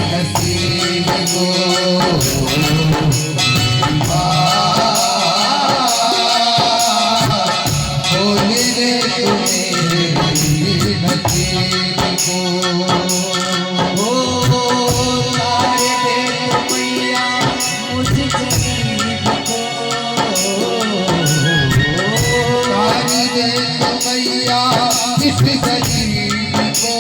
नसीब को खोल दे तू मेरे नसीब को। तारे दे तू मैया मुझ गरीब को, तारी दे तू मैया इस गरीब को।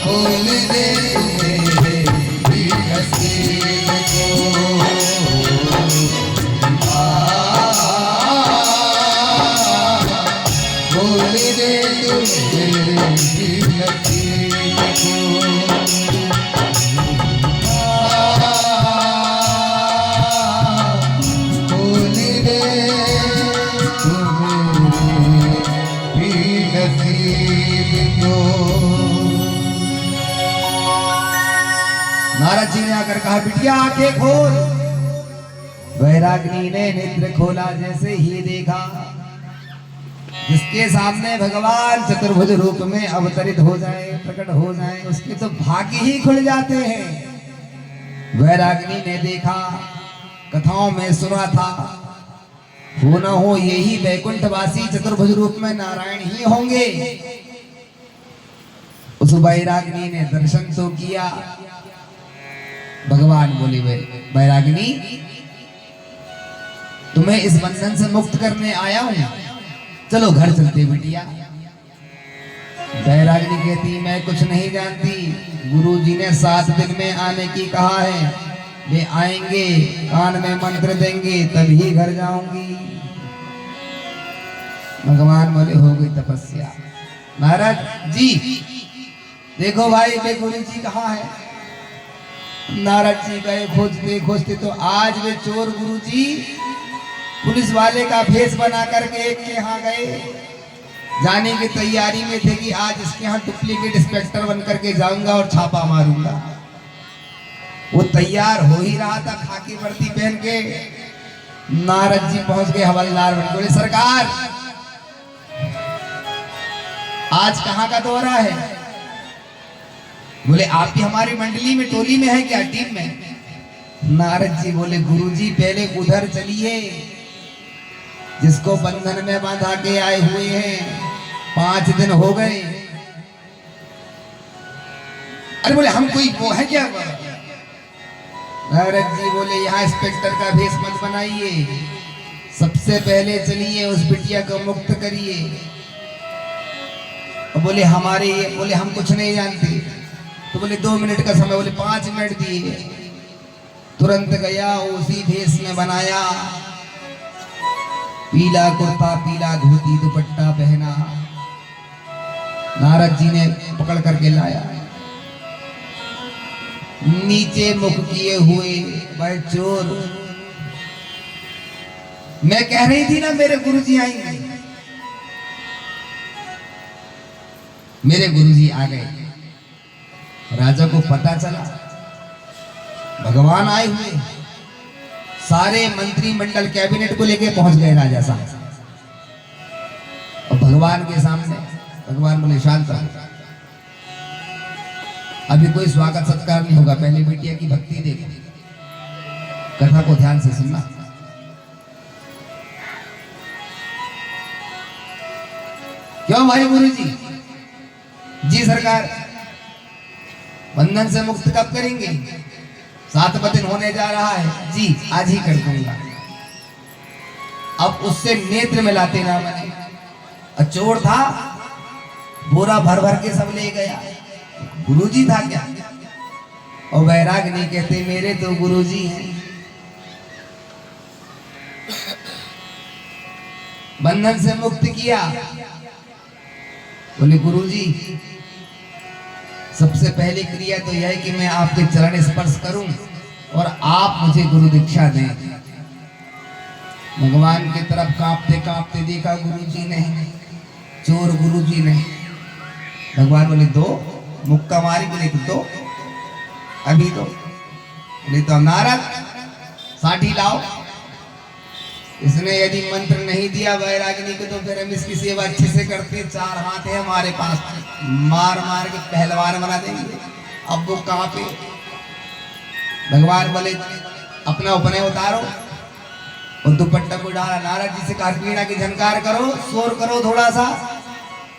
खोल दे तू मेरे नसीब को। खोल दे तू मेरे नसीब को। खोल दे तू मेरे नसीब को। नारद जी ने आकर कहा, बिटिया आंखें खोल। वैराग्नी ने नेत्र खोला, जैसे ही देखा जिसके सामने भगवान चतुर्भुज रूप में अवतरित हो जाए, प्रकट हो जाए, उसके तो भाग्य ही खुल जाते हैं। वैराग्नी ने देखा, कथाओं में सुना था, हो न हो यही वैकुंठवासी चतुर्भुज रूप में नारायण ही होंगे। उस वैराग्नी ने दर्शन तो किया। भगवान बोले, वैराग्नी तुम्हें इस बंधन से मुक्त करने आया हूं, चलो घर चलते बिटिया। वैराग्नी कहती, मैं कुछ नहीं जानती, गुरुजी ने 7 दिन में आने की कहा है, वे आएंगे, कान में मंत्र देंगे, तभी घर जाऊंगी। भगवान बोले, हो गई तपस्या। नारद जी देखो भाई, वे गुरुजी कहाँ है? नारद जी गए खोजते खोजते, तो आज वे चोर गुरुजी पुलिस वाले का भेष बना करके एक के यहाँ गए। जाने की तैयारी में थे कि आज इसके यहाँ डुप्लीकेट इंस्पेक्टर बन करके जाऊंगा और छापा मारूंगा। वो तैयार हो ही रहा था खाकी वर्दी पहन के। नारद जी पहुंच गए हवलदार बन। बोले, सरकार आज कहाँ का दौरा है? बोले, आप भी हमारी मंडली में, टोली में है क्या, टीम में? नारद जी बोले, गुरुजी पहले उधर चलिए, जिसको बंधन में बांधा के आए हुए हैं, 5 दिन हो गए। अरे बोले, हम कोई वो है क्या? नारद जी बोले, यहाँ इंस्पेक्टर का भेष मत बनाइए, सबसे पहले चलिए उस बिटिया को मुक्त करिए। बोले, हमारे, बोले हम कुछ नहीं जानते। तो बोले 2 मिनट का समय, बोले 5 मिनट दिए। तुरंत गया, उसी भेष में बनाया, पीला कुर्ता, पीला धोती, दुपट्टा पहना। नारद जी ने पकड़ करके लाया, नीचे मुख किए हुए, वह चोर। मैं कह रही थी ना मेरे गुरुजी आएंगे। मेरे गुरुजी आ गए। राजा को पता चला भगवान आए हुए, सारे मंत्रिमंडल कैबिनेट को लेके पहुंच गए राजा साहब। और भगवान के सामने भगवान बोले, शांत रहो, अभी कोई स्वागत सत्कार नहीं होगा, पहले बिटिया की भक्ति देखो, कथा को ध्यान से सुनना। क्यों भाई गुरुजी? जी सरकार, बंधन से मुक्त कब करेंगे? 7वां दिन होने जा रहा है। जी आज ही कर दूंगा। अब उससे नेत्र मिलाते ना बने। चोर था, बोरा भर भर के सब ले गया। गुरुजी था क्या? और वैराग्नी कहते, मेरे तो गुरुजी हैं। बंधन से मुक्त किया। बोले, गुरुजी सबसे पहली क्रिया तो यह है कि मैं आपके चरण स्पर्श करूं और आप मुझे गुरु दीक्षा दें। भगवान की तरफ कांपते कांपते देखा गुरुजी ने, चोर गुरुजी ने। भगवान बोले, दो, मुक्का मारी। बोले, दो, अभी दो। बोले, तो नारद साठी लाओ। इसने यदि मंत्र नहीं दिया वैरागिनी को तो फिर हम इसकी सेवा अच्छे से करते। 4 हाथ है हमारे पास, मार मार के पहलवान बना देंगे। अब वो कहाँ पे? भगवान बोले अपना उपनय उतारो और दुपट्टा को डाला। नारद जी से कहा वीणा की झनकार करो, शोर करो थोड़ा सा।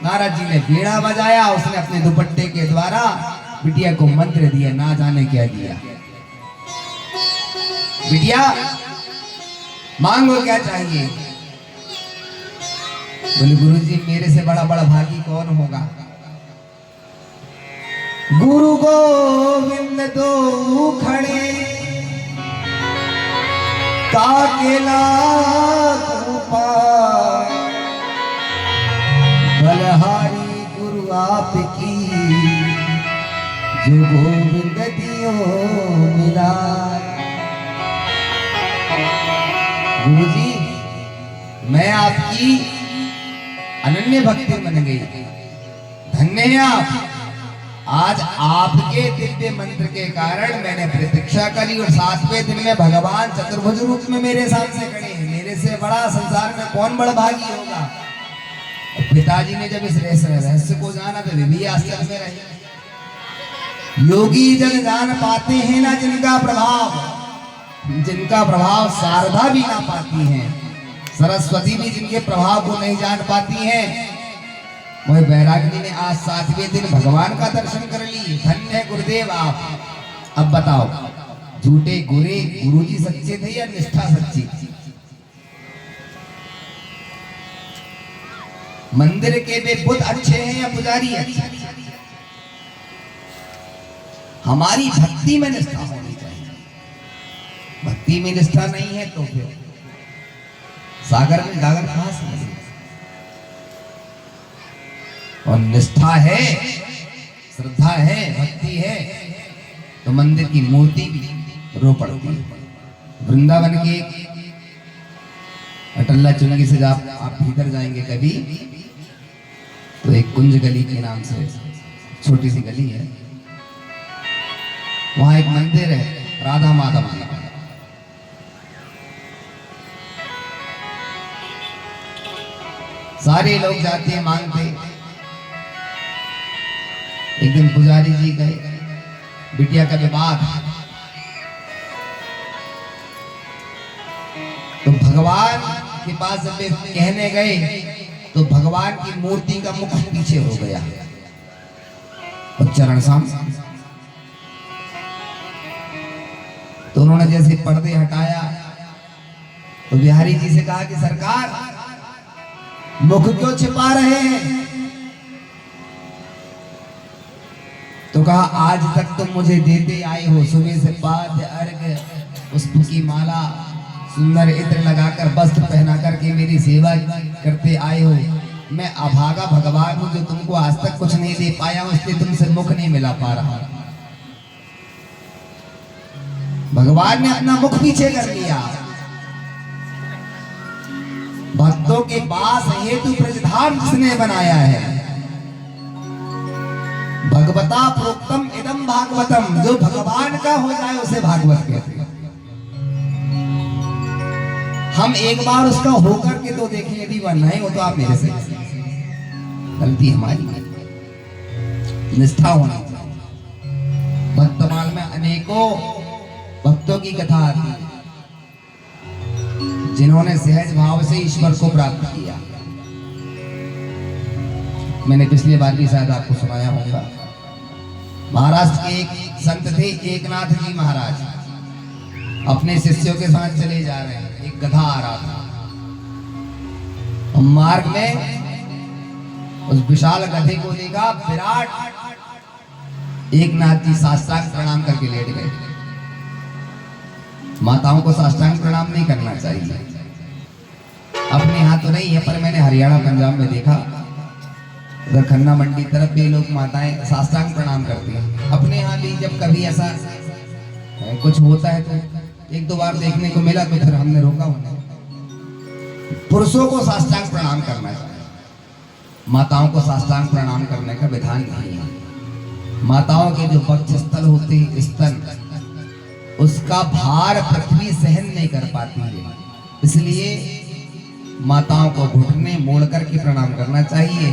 नारद जी ने वीणा बजाया, उसने अपने दुपट्टे के द्वारा बिटिया को मंत्र दिया, ना जाने क्या दिया। बिटिया मांगो क्या चाहिए? बोले गुरुजी मेरे से बड़ा बड़ा भागी कौन होगा? गुरु गोविंद दो खड़े काकेला कृपा, बलहारी गुरु आपकी जो गोविंद दियो मिला। गुरुजी मैं आपकी अनन्य भक्ति बन गई, धन्य है आप। आज आपके दिव्य मंत्र के कारण मैंने प्रतीक्षा करी और 7वें दिन में भगवान चतुर्भुज रूप में मेरे सामने खड़े हैं। मेरे से बड़ा संसार में कौन बड़ा भागी होगा? पिताजी ने जब इस रहस्य को जाना तो वे भी आश्चर्य में रहे। योगी जन जान पाते हैं ना जिनका प्रभाव शारदा भी ना पाती हैं, सरस्वती भी जिनके प्रभाव को नहीं जान पाती हैं। वही वैरागिनी ने आज 7वें दिन भगवान का दर्शन कर ली। धन्य है गुरुदेव आप। अब बताओ झूठे गुरुजी सच्चे थे या निष्ठा सच्ची थी? मंदिर के वे बुद्ध अच्छे हैं या पुजारी अच्छे? हमारी भक्ति में निष्ठा होनी चाहिए। भक्ति में निष्ठा नहीं है तो फिर सागर में गागर कहां से? और निष्ठा है, श्रद्धा है, भक्ति है तो मंदिर की मूर्ति भी रो पड़ती है। वृंदावन के अटल्ला चुंगी से जब आप भीतर जाएंगे कभी तो एक कुंज गली के नाम से छोटी सी गली है, वहां एक मंदिर है राधा माधव जी का। सारे लोग जाते हैं मांगते। एक दिन पुजारी जी गए, बिटिया का विवाह था, तो भगवान के पास जब वे कहने गए तो भगवान की मूर्ति का मुख पीछे हो गया और चरण सामने। तो उन्होंने जैसे पर्दे हटाया तो बिहारी जी से कहा कि सरकार मुख क्यों छिपा रहे हैं? तो कहा आज तक तुम मुझे देते आए हो, सुबह से पाद्य अर्घ्य पुष्प की माला सुंदर इत्र लगाकर वस्त्र पहना करके मेरी सेवा करते आए हो। मैं अभागा भगवान हूं जो तुमको आज तक कुछ नहीं दे पाया हूं, इसलिए तुमसे मुख नहीं मिला पा रहा। भगवान ने अपना मुख पीछे कर लिया। भक्तों के पास हेतु ब्रजधाम जिसने बनाया है, भगवता प्रोक्तम इदम भागवतम, जो भगवान का हो जाए उसे भागवत कहते हैं। हम एक बार उसका होकर के तो देखें, यदि वह नहीं हो तो आप मेरे से गलती हमारी, निष्ठा होना चाहिए। वर्तमान में अनेकों भक्तों की कथा आती है जिन्होंने सहज भाव से ईश्वर को प्राप्त किया। मैंने पिछली बार भी शायद आपको सुनाया होगा। महाराष्ट्र के एक संत थे एकनाथ जी महाराज, अपने शिष्यों के साथ चले जा रहे हैं। एक गधा आ रहा था और मार्ग में उस विशाल गधे को देखा, विराट। एकनाथ जी साष्टांग प्रणाम करके लेट गए। माताओं को साष्टांग प्रणाम नहीं करना चाहिए, अपने यहाँ तो नहीं है पर मैंने हरियाणा पंजाब में देखा, उधर खन्ना मंडी तरफ भी लोग माताएं साष्टांग प्रणाम करती हैं। अपने यहाँ भी जब कभी ऐसा कुछ होता है तो 1-2 बार देखने को मिला तो फिर हमने रोका उन्हें। पुरुषों को साष्टांग प्रणाम करना चाहिए, माताओं को साष्टांग प्रणाम करने का विधान नहीं है। माताओं के जो वक्षस्थल होते हैं, स्तन, उसका भार पृथ्वी सहन नहीं कर पाती है। इसलिए माताओं को घुटने मोड़ करके प्रणाम करना चाहिए,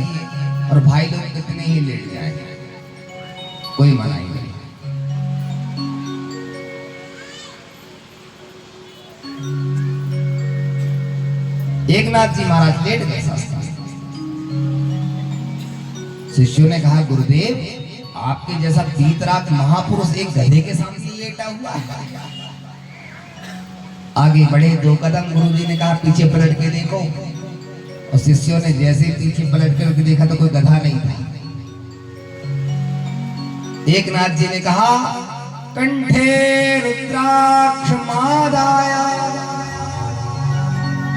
और भाई लोग कितने ही लेट जाए, कोई मनाही नहीं। एकनाथ जी महाराज लेट गए शास्त्र। शिष्यों ने कहा, गुरुदेव आपके जैसा पीतराग महापुरुष एक गधे के सामने लेटा हुआ है। आगे बढ़े 2 कदम, गुरुजी ने कहा पीछे पलट के देखो, और शिष्यों ने जैसे पीछे पलट कर देखा तो कोई गधा नहीं था। एकनाथ जी ने कहा, कंठे रुद्राक्ष मादाया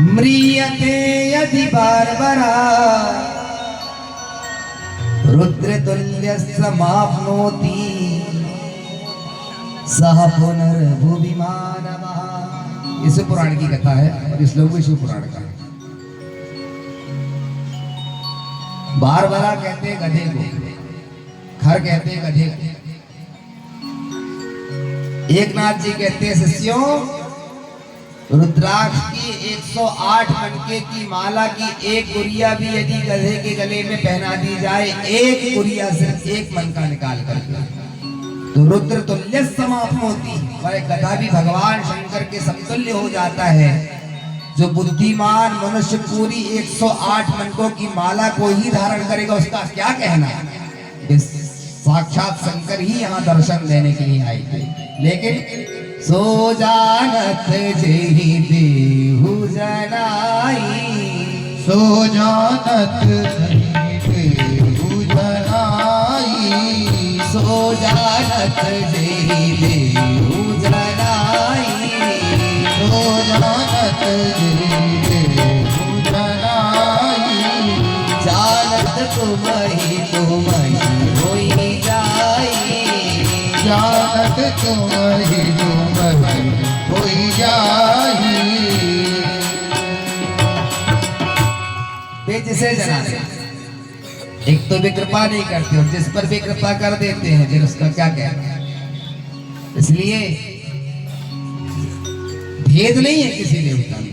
म्रियते यदि बारबरा रुद्र तुल्य समाप्नोति सह पुनर्भुवि मानवः। इस पुराण की कथा है और इस लोग विष्णु पुराण का है। बारबरा कहते हैं गधे को, खर कहते हैं गधे को। एकनाथ जी कहते हैं, शिष्यों रुद्राक्ष की 108 मनके की माला की एक गुड़िया भी यदि गधे के गले में पहना दी जाए, एक गुड़िया सिर्फ एक मनका निकाल करके, तो रुद्र तुल्य समाप्नोति, वह गधा भी भगवान शंकर के समतुल्य हो जाता है। जो बुद्धिमान मनुष्य पूरी 108 मनकों की माला को ही धारण करेगा, उसका क्या कहना। साक्षात शंकर ही यहाँ दर्शन देने के लिए आए थे, लेकिन सो जानत जेहि देहु जनाई, सो जानत देहु जनाई, सो जानत जेहि देहु जनाई, सो जानत देहु जनाई, जानत तुमहि होई जाई, जानत तुम्हि होई जाई। वे जिसे जनाते, एक तो भी कृपा नहीं करते और जिस पर भी कृपा कर देते हैं फिर उसका क्या कहना। इसलिए भेद नहीं है किसी देवता में।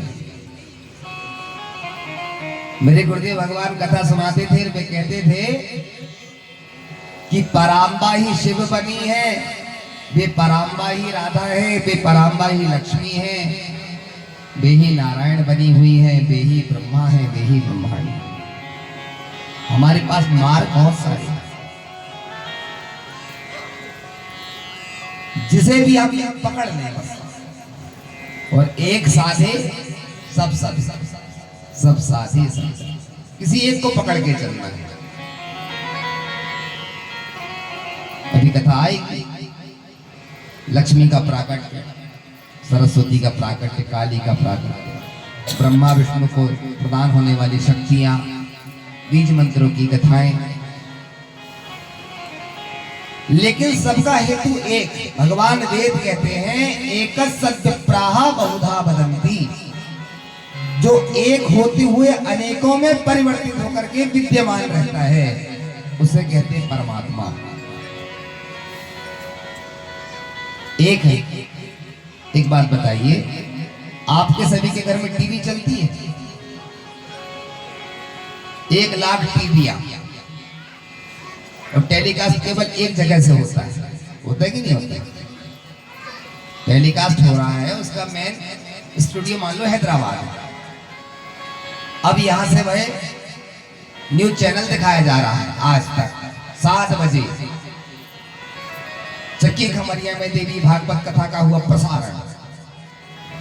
मेरे गुरुदेव भगवान कथा सुनाते थे, वे कहते थे कि पराम्बा ही शिव बनी है, वे पराम्बा ही राधा है, वे पराम्बा ही लक्ष्मी है, वे ही नारायण बनी हुई है, वे ही ब्रह्मा है, वे ही ब्रह्मांड है। हमारे पास मार्ग बहुत सारे हैं, जिसे भी हम पकड़ लें बस, और एक साधे सब सब सब सब साधे सब, किसी एक को पकड़ के चलना है। अभी कथा आई, लक्ष्मी का प्राकट्य, सरस्वती का प्राकट्य, काली का प्राकट्य, ब्रह्मा विष्णु को प्रदान होने वाली शक्तियां, बीज मंत्रों की कथाएं, लेकिन सबका हेतु एक। भगवान वेद कहते हैं, एक सत्य प्राह बहुधा वदन्ति, जो एक होते हुए अनेकों में परिवर्तित होकर के विद्यमान रहता है, उसे कहते हैं परमात्मा। एक है। एक बात बताइए, आपके सभी के घर में टीवी चलती है? 1 लाख टीवियां, और टेलीकास्ट केवल एक जगह से होता है कि नहीं होता? टेलीकास्ट हो रहा है, उसका मेन स्टूडियो मान लो हैदराबाद है। अब यहां से वह न्यूज चैनल दिखाया जा रहा है आज तक 7 बजे, चक्की खमरिया में देवी भागवत कथा का हुआ प्रसारण।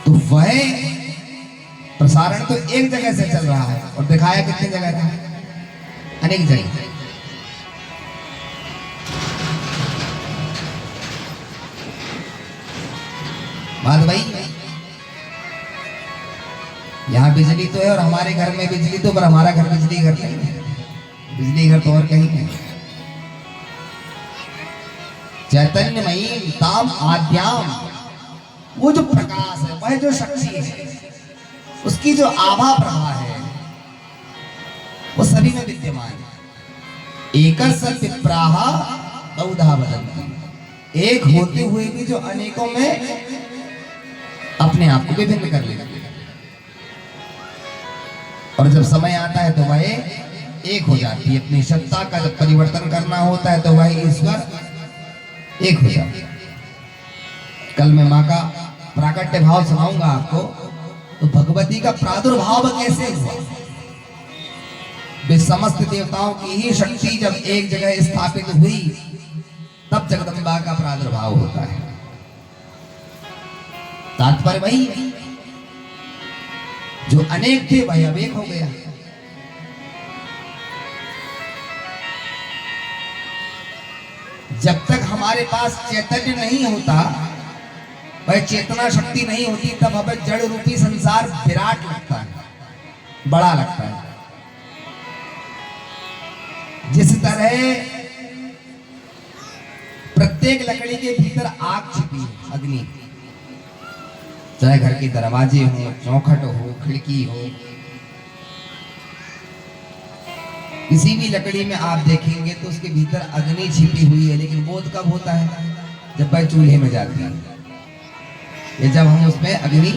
तो वह प्रसारण तो एक जगह से चल रहा है, और दिखाया कितनी जगह था? अनेक जगह। बात भाई, यहाँ बिजली तो है और हमारे घर में बिजली तो, पर हमारा घर बिजली घर नहीं है, बिजली घर तो और कहीं है। चैतन्यमयी ताम आद्याम, वो जो प्रकाश है, वह जो शक्ति है, उसकी जो आभा प्रभा है, वो सभी में विद्यमान है। एक सत्य प्राह बहुधा वदन्ति, एक होते हुए भी जो अनेकों में अपने आप को विभिन्न कर लेगा। और जब समय आता है तो वह एक हो जाती है। अपनी सत्ता का जब परिवर्तन करना होता है तो वह ईश्वर एक हो जाता है। कल मैं माँ का प्राकट्य भाव सुनाऊंगा आपको, तो भगवती का प्रादुर्भाव कैसे हुआ। वे समस्त देवताओं की ही शक्ति जब एक जगह स्थापित हुई तब जगदम्बा का प्रादुर्भाव होता है। तात्पर्य वही है, जो अनेक थे वह अब एक हो गया। जब तक हमारे पास चैतन्य नहीं होता, वह चेतना शक्ति नहीं होती, तब हमें जड़ रूपी संसार विराट लगता है, बड़ा लगता है। जिस तरह प्रत्येक लकड़ी के भीतर आग छिपी है, अग्नि, चाहे घर के दरवाजे हो, चौखट हो, खिड़की हो, किसी भी लकड़ी में आप देखेंगे तो उसके भीतर अग्नि छिपी हुई है। लेकिन बोध कब होता है? जब वह चूल्हे में जाती है, या जब हम उसमें अग्नि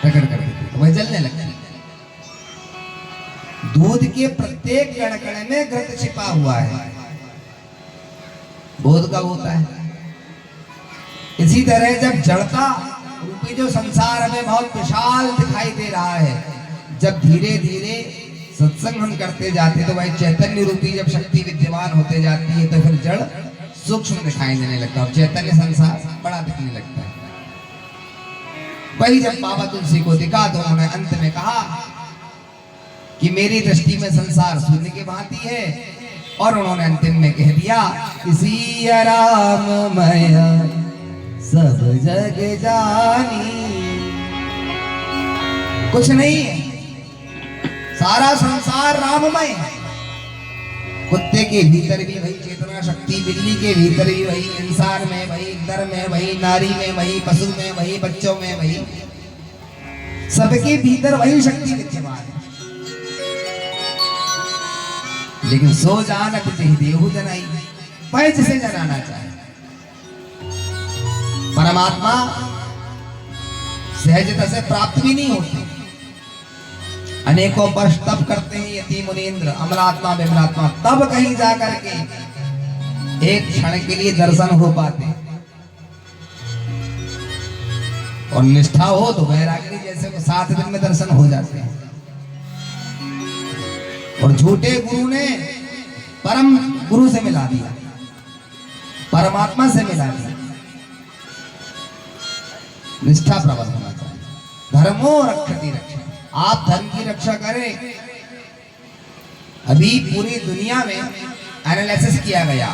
प्रकट कर देते तो वह जलने लगती है। दूध के प्रत्येक कण कण में घृत छिपा हुआ है, बोध कब होता है? इसी तरह जब जड़ता रूपी जो संसार हमें बहुत विशाल दिखाई दे रहा है, जब धीरे धीरे सत्संग हम करते जाते तो वह चैतन्य रूपी जब शक्ति विद्यमान होते जाती है तो फिर जड़ सूक्ष्म दिखाई देने लगता है और चैतन्य संसार बड़ा दिखने लगता है। वही जब बाबा तुलसी को दिखा तो उन्होंने अंत में कहा कि मेरी दृष्टि में संसार शून्य की भांति है, और उन्होंने अंतिम में कह दिया किसी राममय सब जग जानी। कुछ नहीं है, सारा संसार राममय है। कुत्ते के भीतर भी वही चेतना शक्ति, बिल्ली के भीतर भी वही, इंसान में वही, नर में वही, नारी में वही, पशु में वही, बच्चों में वही, सबके भीतर वही शक्ति विद्यमान है। लेकिन सो जानत जहि देहु जनाई, वह जिसे जनाना चाहे। परमात्मा सहजता से प्राप्त भी नहीं होती। अनेकों वर्ष तप करते हैं यति मुनीन्द्र, अमलात्मा विमलात्मा, तब कहीं जा करके एक क्षण के लिए दर्शन हो पाते हैं। और निष्ठा हो तो वैराग्य जैसे 7 दिन में दर्शन हो जाते हैं। और झूठे गुरु ने परम गुरु से मिला दिया, परमात्मा से मिला दिया। निष्ठा प्रबल होना चाहिए। धर्मो रक्षति रक्षा, आप धर्म की रक्षा करें। अभी पूरी दुनिया में एनालिसिस किया गया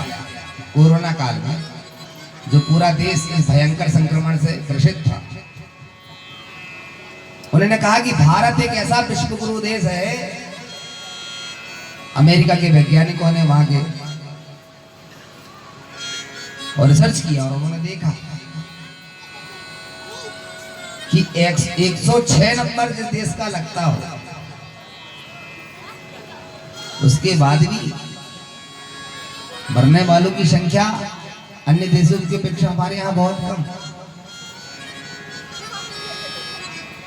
कोरोना काल में, जो पूरा देश इस भयंकर संक्रमण से ग्रसित था। उन्होंने कहा कि भारत एक ऐसा विश्व गुरु देश है, अमेरिका के वैज्ञानिकों ने वहां के और रिसर्च किया और उन्होंने देखा कि 106 नंबर जिस देश का लगता हो, उसके बाद भी मरने वालों की संख्या अन्य देशों की अपेक्षा हमारे यहाँ बहुत कम।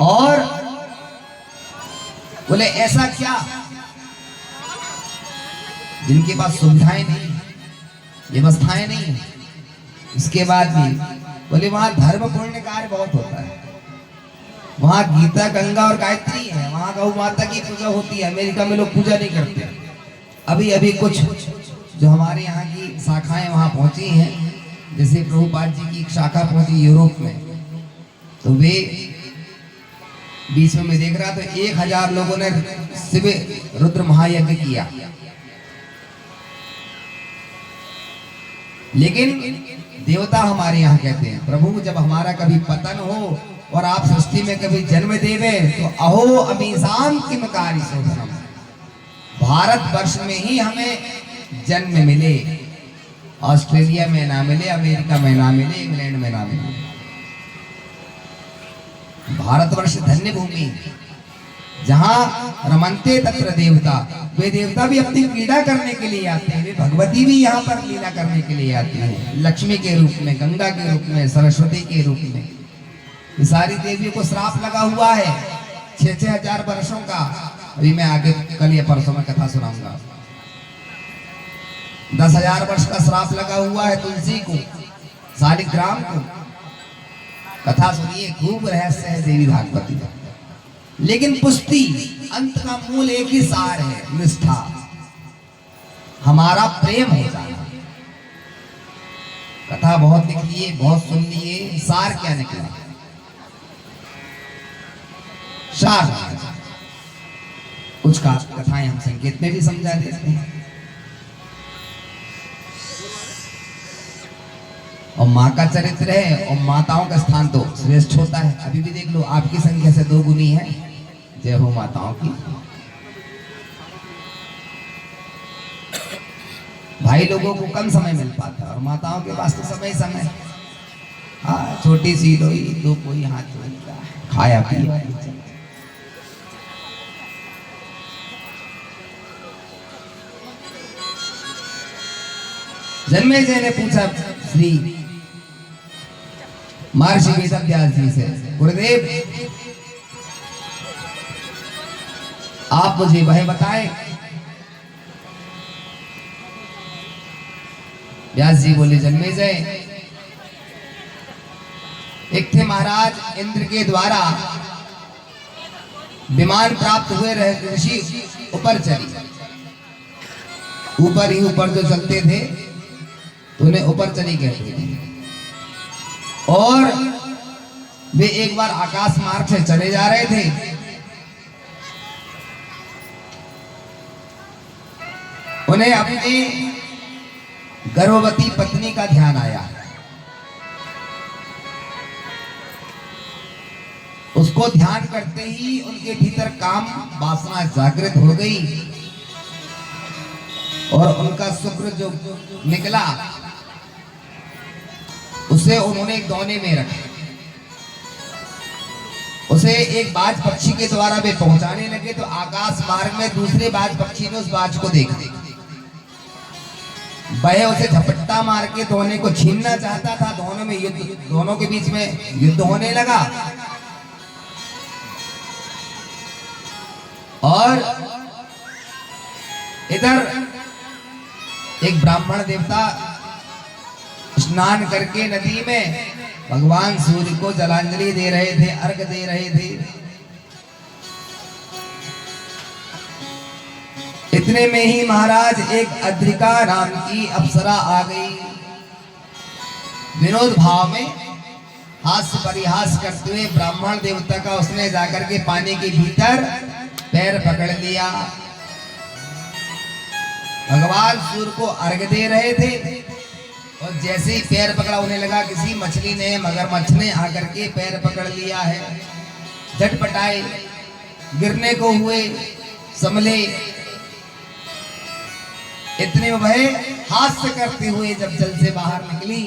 और बोले ऐसा क्या, जिनके पास सुविधाएं नहीं, व्यवस्थाएं नहीं, इसके बाद भी बोले वहां धर्म पुण्य कार्य बहुत होता है। वहां गीता, गंगा और गायत्री है, वहां गौ माता की पूजा होती है। अमेरिका में लोग पूजा नहीं करते। अभी अभी कुछ जो हमारे यहाँ की शाखाएं वहां पहुंची हैं, जैसे प्रभुपाद जी की एक शाखा पहुंची यूरोप में, तो वे बीच में मैं देख रहा तो 1000 लोगों ने शिव रुद्र महायज्ञ किया। लेकिन देवता हमारे यहाँ कहते हैं प्रभु जब हमारा कभी पतन हो और आप सृष्टि में कभी जन्म देवे तो अहो अमीशान किम कार्य शोधनम, भारत वर्ष में ही हमें जन्म मिले, ऑस्ट्रेलिया में ना मिले, अमेरिका में ना मिले, इंग्लैंड में ना मिले। भारतवर्ष धन्य भूमि, जहां रमनते तत्र देवता, वे देवता भी अपनी क्रीड़ा करने के लिए आते हैं, वे भगवती भी यहाँ पर लीला करने के लिए आती हैं, लक्ष्मी के रूप में, गंगा के रूप में, सरस्वती के रूप में। सारी देवियों को श्राप लगा हुआ है 6-6 हजार वर्षों का, अभी मैं आगे कल या परसों में कथा सुनाऊंगा। 10,000 वर्ष का श्राप लगा हुआ है तुलसी को, शालिग्राम को। कथा सुनिए, खूब रहस्य है देवी भागवती का। लेकिन पुष्टि अंत का मूल एक ही सार है, निष्ठा, हमारा प्रेम हो जाना। कथा बहुत लिख लिए, बहुत सुन लिए, सार क्या निकला? सार कुछ कथाएं हम संकेत में भी समझा देते हैं। और माँ का चरित्र है और माताओं का स्थान तो श्रेष्ठ होता है। अभी भी देख लो, आपकी संख्या से 2 गुनी है। जय हो माताओं की। भाई लोगों को कम समय मिल पाता है और माताओं के पास तो समय समय। हाँ, छोटी सी लोई, 2 कोई हाथ जोड़ता है, खाया पिया। जन्मेजय ने पूछा श्री महर्षि वेदव्यास जी से, गुरुदेव आप मुझे वह बताएं। व्यास जी बोले, जन्मेजय, एक थे महाराज, इंद्र के द्वारा विमान प्राप्त हुए रहे ऋषि ऊपर चली, ऊपर ही ऊपर जो चलते थे तो उन्हें ऊपर चली कहते थे। और वे एक बार आकाश मार्ग से चले जा रहे थे, उन्हें अपनी गर्भवती पत्नी का ध्यान आया। उसको ध्यान करते ही उनके भीतर काम वासना जागृत हो गई और उनका शुक्र जो निकला उसे उन्होंने एक दोने में रखा। उसे एक बाज पक्षी के द्वारा वे पहुंचाने लगे तो आकाश मार्ग में दूसरे बाज पक्षी ने उस बाज को देखा। वह उसे झपट्टा मार के दोने को छीनना चाहता था। दोनों में युद्ध, दोनों के बीच में युद्ध होने लगा। और इधर एक ब्राह्मण देवता स्नान करके नदी में भगवान सूर्य को जलांजलि दे रहे थे, अर्घ दे रहे थे। इतने में ही महाराज एक अद्रिका नाम की अप्सरा आ गई। विनोद भाव में हास्य परिहास करते हुए ब्राह्मण देवता का उसने जाकर के पानी के भीतर पैर पकड़ लिया। भगवान सूर्य को अर्घ दे रहे थे और जैसे ही पैर पकड़ा, उन्हें लगा किसी मछली ने, मगरमच्छ ने आकर के पैर पकड़ लिया है। झटपटाए, गिरने को हुए, संभले। इतने में वह हास्य करते हुए जब जल से बाहर निकली,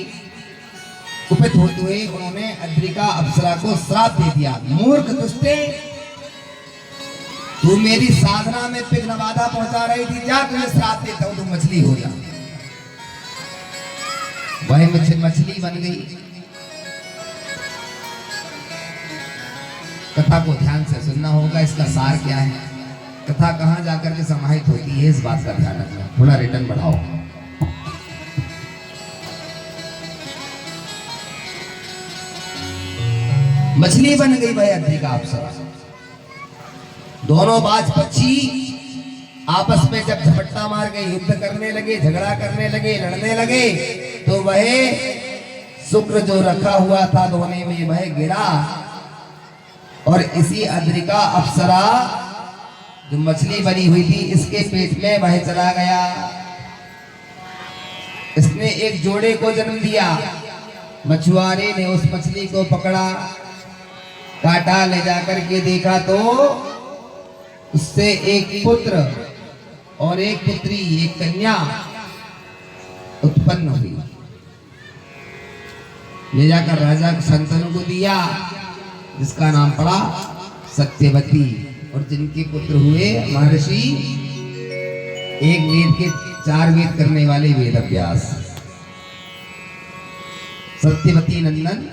कुपित होते हुए उन्होंने अद्रिका अप्सरा को श्राप दे दिया। मूर्ख दुष्टे, तू मेरी साधना में विघ्न बाधा पहुंचा रही थी, जा तुझे श्राप देता हूं, तू मछली हो जा। वह मछली बन गई। कथा को ध्यान से सुनना होगा, इसका सार क्या है, कथा कहां जाकर के समाहित होती है, इस बात का ध्यान रखना। थोड़ा रिटर्न बढ़ाओ। मछली बन गई वह अद्रिका अप्सरा। दोनों बाज पक्षी आपस में जब झपट्टा मार के युद्ध करने लगे, झगड़ा करने लगे, लड़ने लगे, तो वह शुक्र जो रखा हुआ था दोने में वह गिरा और इसी अद्रिका अप्सरा जो मछली बनी हुई थी इसके पेट में वह चला गया। इसने एक जोड़े को जन्म दिया। मछुआरे ने उस मछली को पकड़ा, काटा, ले जाकर के देखा तो उससे एक पुत्र और एक पुत्री, एक कन्या उत्पन्न हुई। ले जाकर राजा संतन को दिया, जिसका नाम पड़ा सत्यवती, और जिनके पुत्र हुए महर्षि एक वेद के 4 वेद करने वाले वेदव्यास। सत्यवती नंदन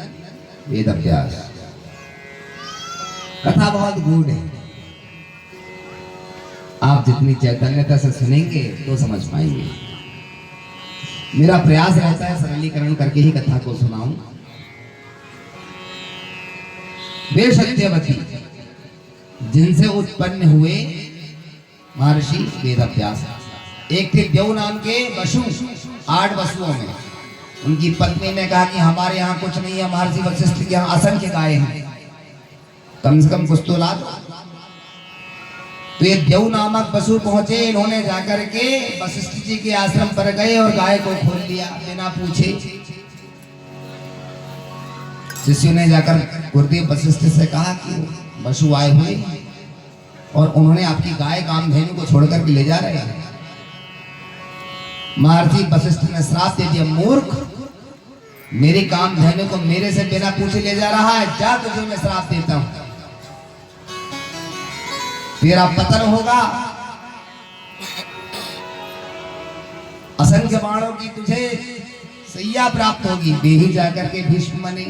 वेदव्यास। कथा बहुत गूढ़ है। जितनी चैतन्यता से सुनेंगे तो समझ पाएंगे। मेरा प्रयास रहता है सरलीकरण करके ही कथा को सुनाऊं। वे सत्यवती जिनसे उत्पन्न हुए महर्षि वेदव्यास, एक थे देव नाम के वसु, 8 वसुओं में उनकी पत्नी ने कहा कि हमारे यहाँ कुछ नहीं है, महर्षि वशिष्ठ के यहाँ असंख्य गाय हैं, कम से कम कुछ तो ला दो। तो ये देव नामक वसु पहुंचे, इन्होंने जाकर के वशिष्ठ जी के आश्रम पर गए और गाय को खोल लिया बिना पूछे। शिष्यों ने जाकर गुरुदेव वशिष्ठ से कहा कि वसु आए हुए और उन्होंने आपकी गाय कामधेनु को छोड़कर के ले जा रहे हैं। महर्षि वशिष्ठ ने श्राप दे दिया, मूर्ख, मेरी कामधेनु को मेरे से बिना पूछे ले जा रहा है, जा तुझे मैं श्राप देता हूं, तेरा पतन होगा, असंख्य बाणों की तुझे सैया प्राप्त होगी। वे ही जाकर के भीष्म बने।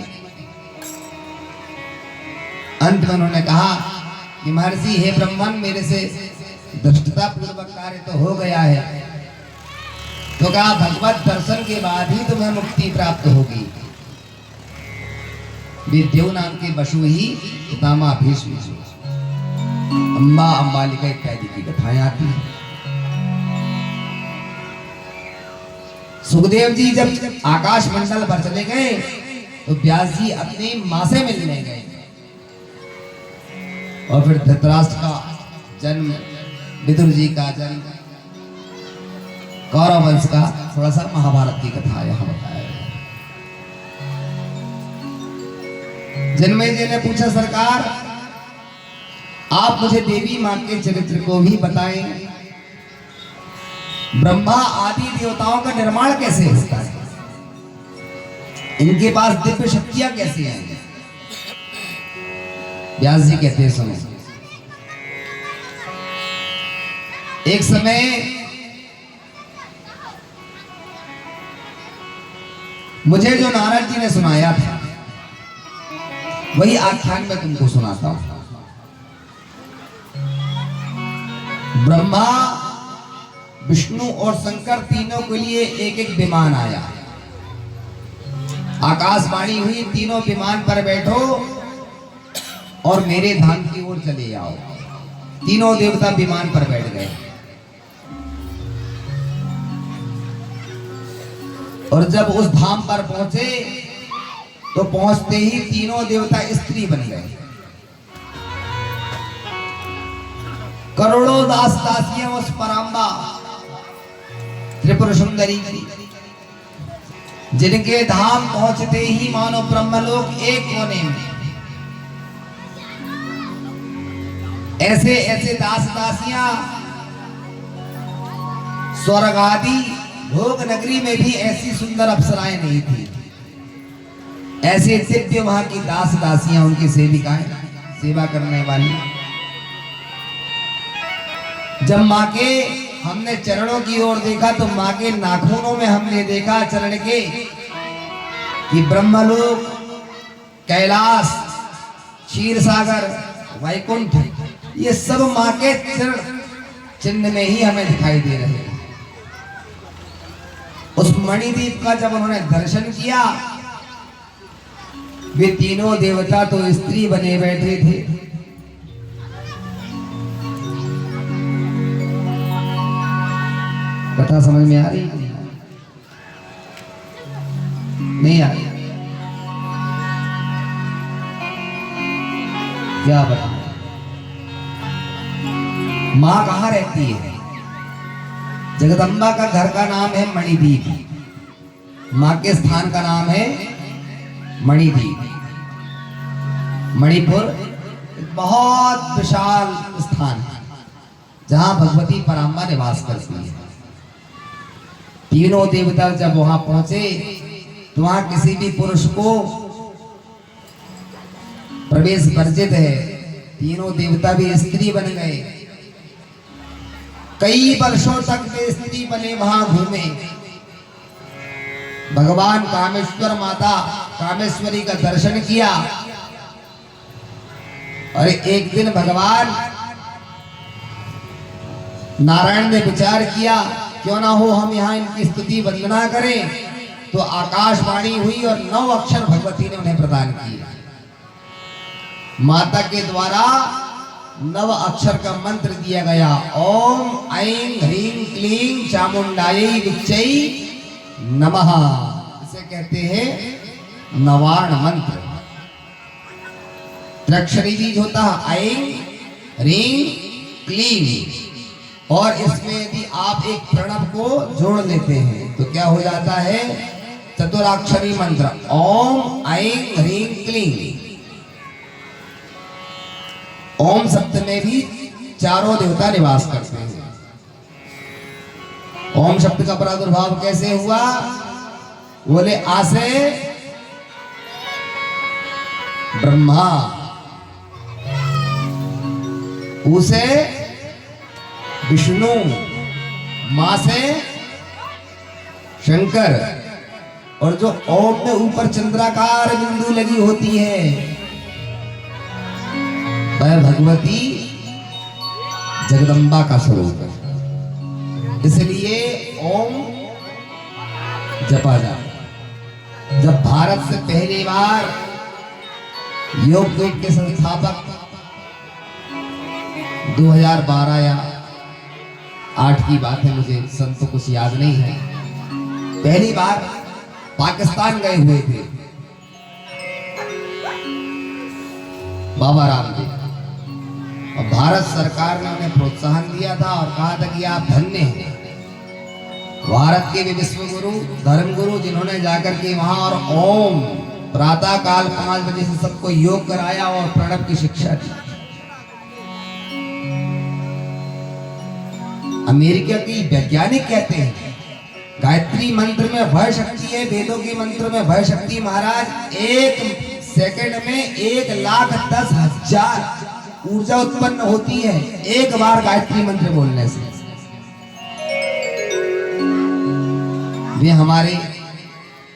अंत में उन्होंने कहा कि महर्षि हे ब्रह्मन, मेरे से दुष्टता पूर्वक कार्य तो हो गया है, तो कहा भगवत दर्शन के बाद ही तुम्हें मुक्ति प्राप्त होगी। देव नाम के वसु ही पितामह भीष्म, अम्बा अम्बालिका इत्यादि की कथाएं आती हैं। सुखदेव जी जब आकाश मंडल पर चले गए तो व्यास जी अपनी मां से मिलने गए और फिर धृतराष्ट्र का जन्म, विदुर जी का जन्म, कौरव वंश का थोड़ा सा महाभारत की कथा यहां बताया गया। जन्मेजय जी ने पूछा, सरकार आप मुझे देवी मां के चरित्र को भी बताएं, ब्रह्मा आदि देवताओं का निर्माण कैसे होता है, इनके पास दिव्य शक्तियां कैसी हैं। व्यास जी कहते हैं, सुनो, एक समय मुझे जो नारद जी ने सुनाया था वही आख्यान में तुमको सुनाता हूं। ब्रह्मा, विष्णु और शंकर तीनों के लिए एक एक विमान आया। आकाशवाणी हुई, तीनों विमान पर बैठो और मेरे धाम की ओर चले आओ। तीनों देवता विमान पर बैठ गए और जब उस धाम पर पहुंचे तो पहुंचते ही तीनों देवता स्त्री बन गए। करोड़ों दास दासियां उस पराम्बा त्रिपुर सुंदरी की, जिनके धाम पहुंचते ही मानो ब्रह्मलोक एक कोने में ऐसे ऐसे दास दासियां, स्वर्ग आदि भोग नगरी में भी ऐसी सुंदर अप्सराएं नहीं थी। ऐसे दिव्य वहां की दास दासियां, उनकी सेविकाएं, सेवा करने वाली। जब मां के हमने चरणों की ओर देखा तो मां के नाखूनों में हमने देखा चरण के कि ब्रह्मलोक, कैलाश, क्षीर सागर, वैकुंठ, ये सब मां के चरण चिन्ह में ही हमें दिखाई दे रहे हैं। उस मणिद्वीप का जब उन्होंने दर्शन किया, वे तीनों देवता तो स्त्री बने बैठे थे। कथा समझ में आ रही नहीं आ रही? क्या बता, मां कहां रहती है? जगदम्बा का घर का नाम है मणिद्वीप, मां के स्थान का नाम है मणिद्वीप। मणिपुर एक बहुत विशाल स्थान है जहां भगवती पराम्बा निवास करती है। तीनों देवता जब वहां पहुंचे तो वहां किसी भी पुरुष को प्रवेश वर्जित है। तीनों देवता भी स्त्री बन गए। कई वर्षों तक वे स्त्री बने वहां घूमे। भगवान कामेश्वर माता कामेश्वरी का दर्शन किया और एक दिन भगवान नारायण ने विचार किया क्यों ना हो हम यहाँ इनकी स्तुति वंदना करें। तो आकाशवाणी हुई और 9 अक्षर भगवती ने उन्हें प्रदान किए। माता के द्वारा 9 अक्षर का मंत्र दिया गया, ओम ऐं ह्रीं क्लीं चामुंडायै विच्चै नमः। इसे कहते हैं नवार्ण मंत्र। त्र्यक्षरी बीज होता है ऐं ह्रीं क्लीं, और इसमें यदि आप एक प्रणव को जोड़ लेते हैं तो क्या हो जाता है, चतुराक्षरी मंत्र ओम ऐं ह्रीं क्लीं। ओम शब्द में भी चारों देवता निवास करते हैं। ओम शब्द का प्रादुर्भाव कैसे हुआ, बोले आ से ब्रह्मा, उसे विष्णु, मां से शंकर, और जो ओम में ऊपर चंद्राकार बिंदु लगी होती है वह भगवती जगदम्बा का स्वरूप है। इसलिए ओम जपा जाए। जब भारत से पहली बार योग के संस्थापक 2012 या 8 की बात है, मुझे सन तो कुछ याद नहीं है, पहली बार पाकिस्तान गए हुए थे बाबा रामदेव, और भारत सरकार ने उन्हें प्रोत्साहन दिया था और कहा था कि आप धन्य हैं, भारत के भी विश्व गुरु धर्म गुरु जिन्होंने जाकर के वहां और ओम प्रातः काल 5 बजे से सबको योग कराया और प्रणव की शिक्षा दी। अमेरिका की वैज्ञानिक कहते हैं गायत्री मंत्र में वह शक्ति है, वेदों के मंत्र में वह शक्ति महाराज 1 सेकंड में 1,10,000 ऊर्जा उत्पन्न होती है एक बार गायत्री मंत्र बोलने से। वे हमारे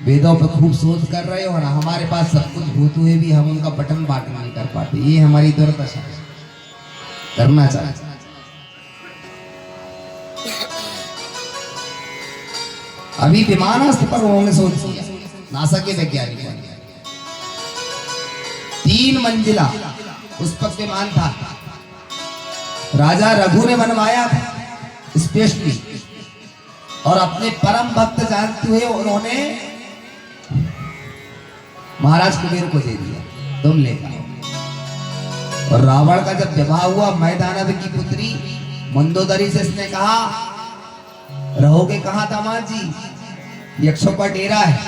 वेदों पर खूब शोध कर रहे हो और हमारे पास सब कुछ भूत हुए भी हम उनका बटन बांट नहीं कर पाते। ये हमारी दुर्दशा है, करना चाहिए। अभी विमानास्त्र पर उन्होंने शोध किया, नासा के वैज्ञानिकों ने 3 मंजिला पुष्पक विमान था, राजा रघु ने बनवाया था स्पेशली, और अपने परम भक्त जानते हुए उन्होंने महाराज कुबेर को दे दिया, तुम ले जाओ। और रावण का जब विवाह हुआ मैदानव की पुत्री मंदोदरी से इसने कहा रहोगे कहां दामाद जी, यक्षों का डेरा है,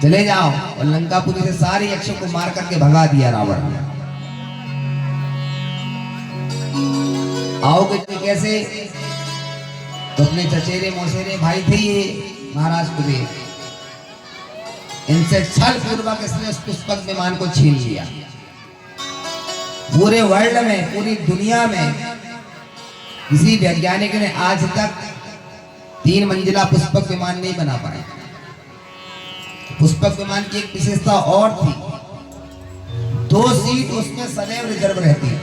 चले जाओ। और लंकापुरी से सारे यक्षों को मार करके भगा दिया रावण ने। आओगे कैसे, तो अपने चचेरे मौसेरे भाई थे ये महाराज कुबेर, इनसे छल पूर्वक इसने उस पुष्पक विमान को छीन लिया। पूरे वर्ल्ड में, पूरी दुनिया में किसी वैज्ञानिक ने आज तक 3 मंजिला पुष्पक विमान नहीं बना पाया। पुष्पक विमान की एक विशेषता और थी, 2 सीट उसमें सदैव रिजर्व रहती थी।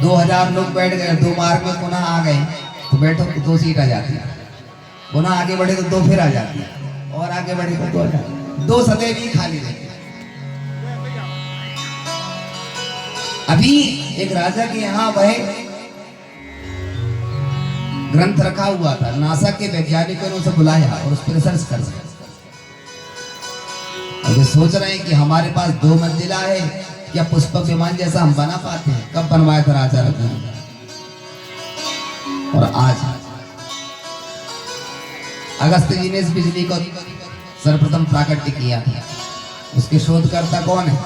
2000 लोग बैठ गए, 2 मार्ग में पुनः आ गए तो बैठो तो 2 सीट आ जाती है, पुनः आगे बढ़े तो 2 फिर आ जाती है, और आगे बढ़े तो 2 सदैव ही खाली रहती। अभी एक राजा के यहाँ वह ग्रंथ रखा हुआ था, नासा के वैज्ञानिकों ने उसे बुलाया और उस पर रिसर्च कर रहे। वे सोच रहे हैं कि हमारे पास 2 मंजिला है, क्या पुष्पक विमान जैसा हम बना पाते हैं? कब बनवाया था राजा रघु ने, और आज अगस्त जी ने इस बिजली को सर्वप्रथम प्राकट्य किया था। उसके शोधकर्ता कौन है?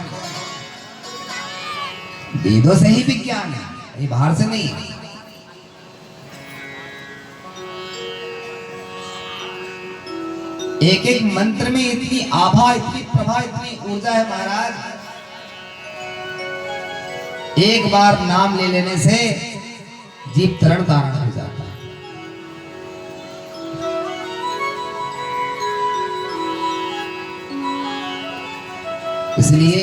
वेदों से ही विज्ञान है, ये बाहर से नहीं है। एक एक मंत्र में इतनी आभा, इतनी प्रभा, इतनी ऊर्जा है महाराज, एक बार नाम ले लेने से जीव तरण तारण हो जाता है। इसलिए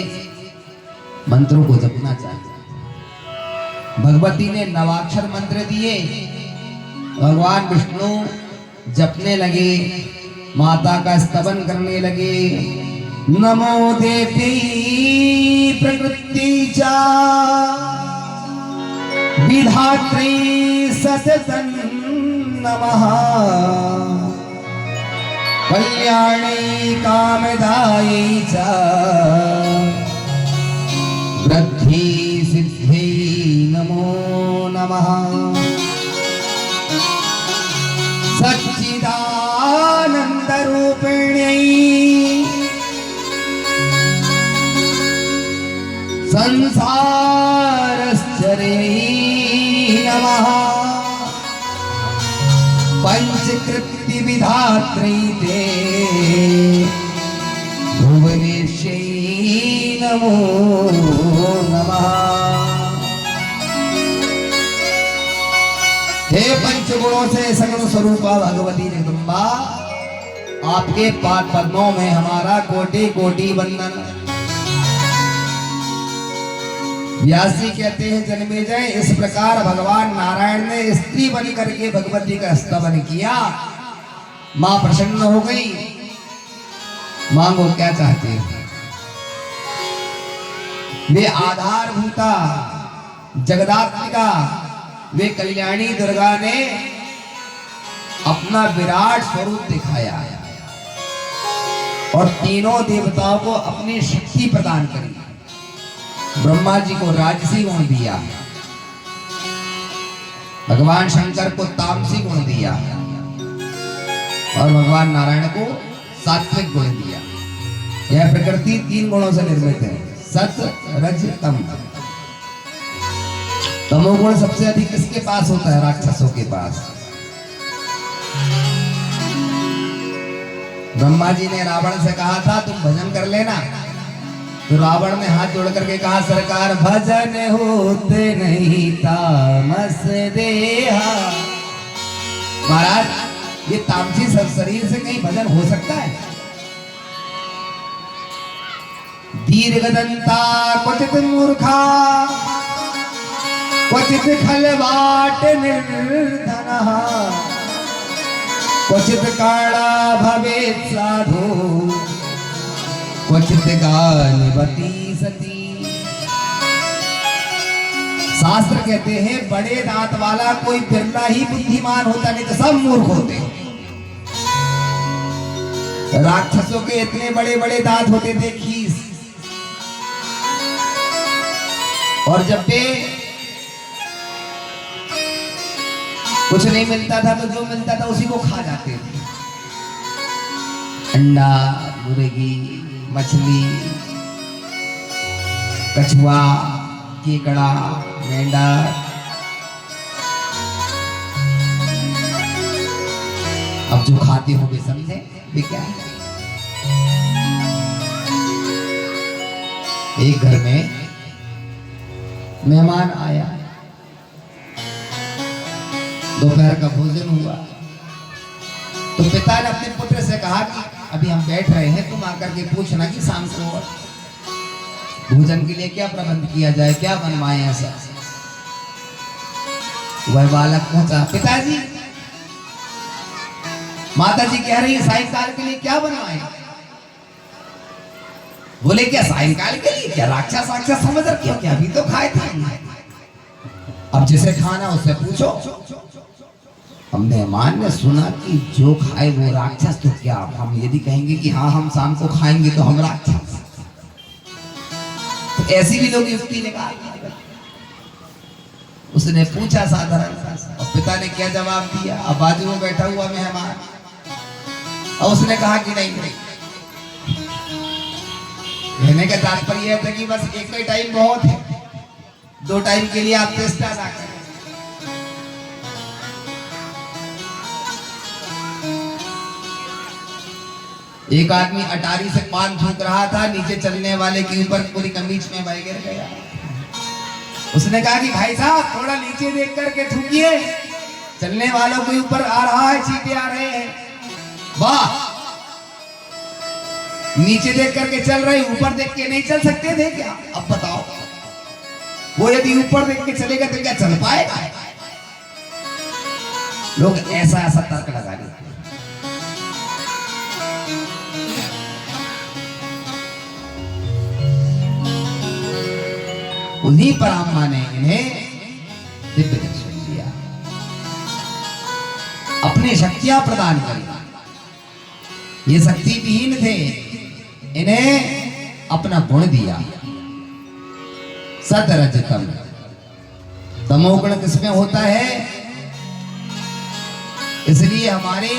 मंत्रों को जपना चाहिए। भगवती ने नवाक्षर मंत्र दिए, भगवान विष्णु जपने लगे, माता का स्तवन करने लगे। नमो देवी प्रकृतिचा विधात्री सततं नमः, कल्याणी कामदायी च वृद्धि सिद्धि नमो नमः। सच्चिदानंद रूपिण्यै संसारश्चर्यै नमः, पंचकृत्य विधात्री ते भुवनेश्यै नमो नमः। हे पंचगुणों से सगुण स्वरूपा भगवती जगदम्बा, आपके पाद पद्मों में हमारा कोटि कोटि वंदन। व्यास जी कहते हैं जन्मेजय, इस प्रकार भगवान नारायण ने स्त्री बन करके भगवती का स्तवन किया। मां प्रसन्न हो गई। मांगो क्या चाहते हो? वे आधारभूता जगदात्मिका, वे कल्याणी दुर्गा ने अपना विराट स्वरूप दिखाया और तीनों देवताओं को अपनी शक्ति प्रदान करी। ब्रह्मा जी को राजसी गुण दिया, भगवान शंकर को तामसी गुण दिया और भगवान नारायण को सात्विक गुण दिया। यह प्रकृति 3 गुणों से निर्मित है, सत रज तम। तमोगुण सबसे अधिक किसके पास होता है? राक्षसों के पास। ब्रह्मा जी ने रावण से कहा था तुम भजन कर लेना, तो रावण ने हाथ जोड़ करके कहा सरकार भजन होते नहीं तामस देहा। महाराज, ये तामसी शरीर से कहीं भजन हो सकता है? दीर्घदंता क्वचित मूर्खा क्वचित खलवाट निर्धनः, क्वचित काला भवेत् साधु क्वचित गानवती सती। शास्त्र कहते हैं बड़े दांत वाला कोई बिरला ही बुद्धिमान होता, नहीं तो सब मूर्ख होते। राक्षसों के इतने बड़े बड़े दांत होते थे, खीस, और जब पे कुछ नहीं मिलता था तो जो मिलता था उसी को खा जाते थे। अंडा, मुर्गी, मछली, कछुआ, केकड़ा, मेंढक। अब जो खाते हो वे समझे वे क्या है? एक घर में मेहमान आया, दोपहर का भोजन हुआ, तो पिता ने अपने पुत्र से कहा कि अभी हम बैठ रहे हैं, तुम आकर के पूछना कि शाम को भोजन के लिए क्या प्रबंध किया जाए, क्या बनवाएं ऐसा। वह बालक पूछा पिताजी, माता जी कह रही है सायंकाल के लिए क्या बनवाएं? बोले क्या सायंकाल के लिए? क्या राक्षस राक्षस समझ रखी हो क्या? अभी तो खाए थे। अब जिसे खाना उससे पूछो। हम मेहमान ने सुना कि जो खाए वो राक्षस, तो क्या हम यदि कहेंगे कि हाँ हम शाम को खाएंगे तो हम राक्षस? तो ऐसी भी लोग युक्ति निकाल। उसने पूछा साधारण सा, और पिता ने क्या जवाब दिया? अब बाजू में बैठा हुआ मेहमान, और उसने कहा कि नहीं नहीं, कहने का तात्पर्य था कि बस एक ही टाइम बहुत है, 2 टाइम के लिए आप चेष्टा ना करें। एक आदमी अटारी से पान थूक रहा था, नीचे चलने वाले के ऊपर पूरी कमीज में बह गिर गया। उसने कहा कि भाई साहब थोड़ा नीचे देख करके थूकिए, चलने वालों के ऊपर आ रहा है, चींटे आ रहे हैं। वाह, नीचे देख करके चल रहे, ऊपर देख के नहीं चल सकते थे क्या? अब बताओ। वो यदि ऊपर देख के चलेगा तो क्या चल पाएगा? लोग ऐसा ऐसा तर्क लगा देते हैं। उन्हीं परात्मा ने इन्हें दिव्य दर्शन दिया, अपनी शक्तियां प्रदान करी। ये शक्ति विहीन थे, इन्हें अपना गुण दिया। सतरजतम, तमोगुण किसमें होता है? इसलिए हमारे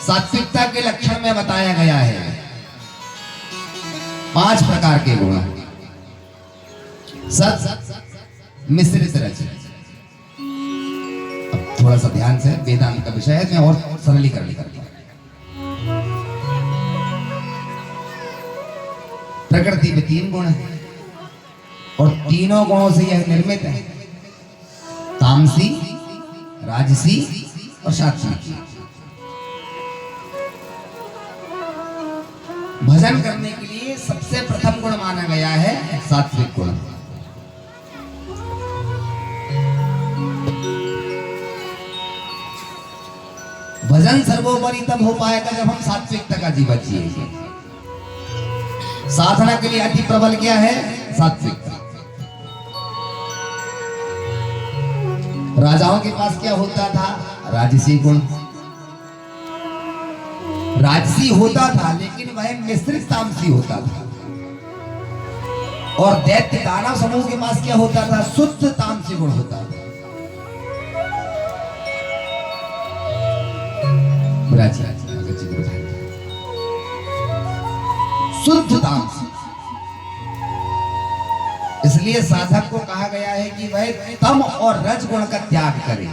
सात्विकता के लक्षण में बताया गया है 5 प्रकार के गुण। सत, मिश्रित रज। अब थोड़ा सा ध्यान से, वेदांत का विषय है, मैं और सरलीकरण करता हूं। प्रकृति में 3 गुण है और तीनों गुणों से यह निर्मित है, तामसी, राजसी और सात्विक। भजन करने के लिए सबसे प्रथम गुण माना गया है सात्विक गुण। भजन सर्वोपरि तब हो पाएगा जब हम सात्विकता का जीवन जिएंगे। साधना के लिए अति प्रबल क्या है? सात्विकता। राजाओं के पास क्या होता था? राजसी गुण। राजसी होता था लेकिन वह मिश्रित तामसी होता था। और दैत्य दानव समूह के पास क्या होता था? शुद्ध तामसी गुण होता था। शुद्ध तामसी। इसलिए साधक को कहा गया है कि वह तम और रज गुण का त्याग करे।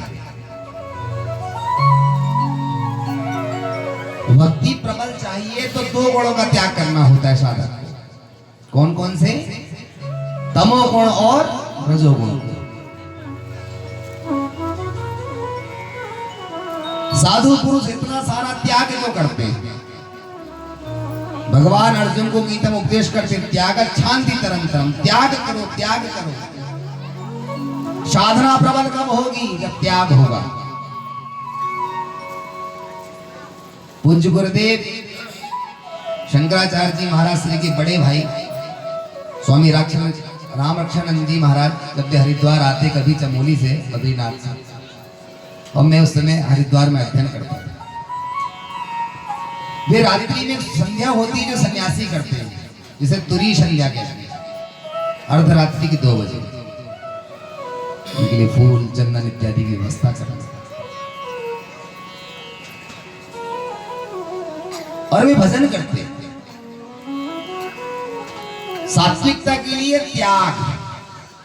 भक्ति प्रबल चाहिए तो 2 गुणों का त्याग करना होता है साधक को। कौन कौन से? तमोगुण और रजोगुण। साधु पुरुष इतना सारा त्याग क्यों करते हैं? भगवान अर्जुन को गीता में उपदेश करते, त्याग शांति तरंतरम, त्याग करो, त्याग करो। साधना प्रबल कब होगी? जब त्याग होगा। पूज्य गुरुदेव शंकराचार्य जी महाराज श्री के बड़े भाई स्वामी राम रक्षानंद जी महाराज जब हरिद्वार आते, कभी चमोली से, बद्रीनाथ से, और मैं उस समय हरिद्वार में अध्ययन करता था। वे रात्रि में संध्या होती जो सन्यासी करते हैं, जिसे तुरी संध्या कहते हैं, अर्धरात्रि के 2 बजे उनके लिए फूल चंदन इत्यादि की व्यवस्था करना, और वे भजन करते हैं। सात्विकता के लिए त्याग।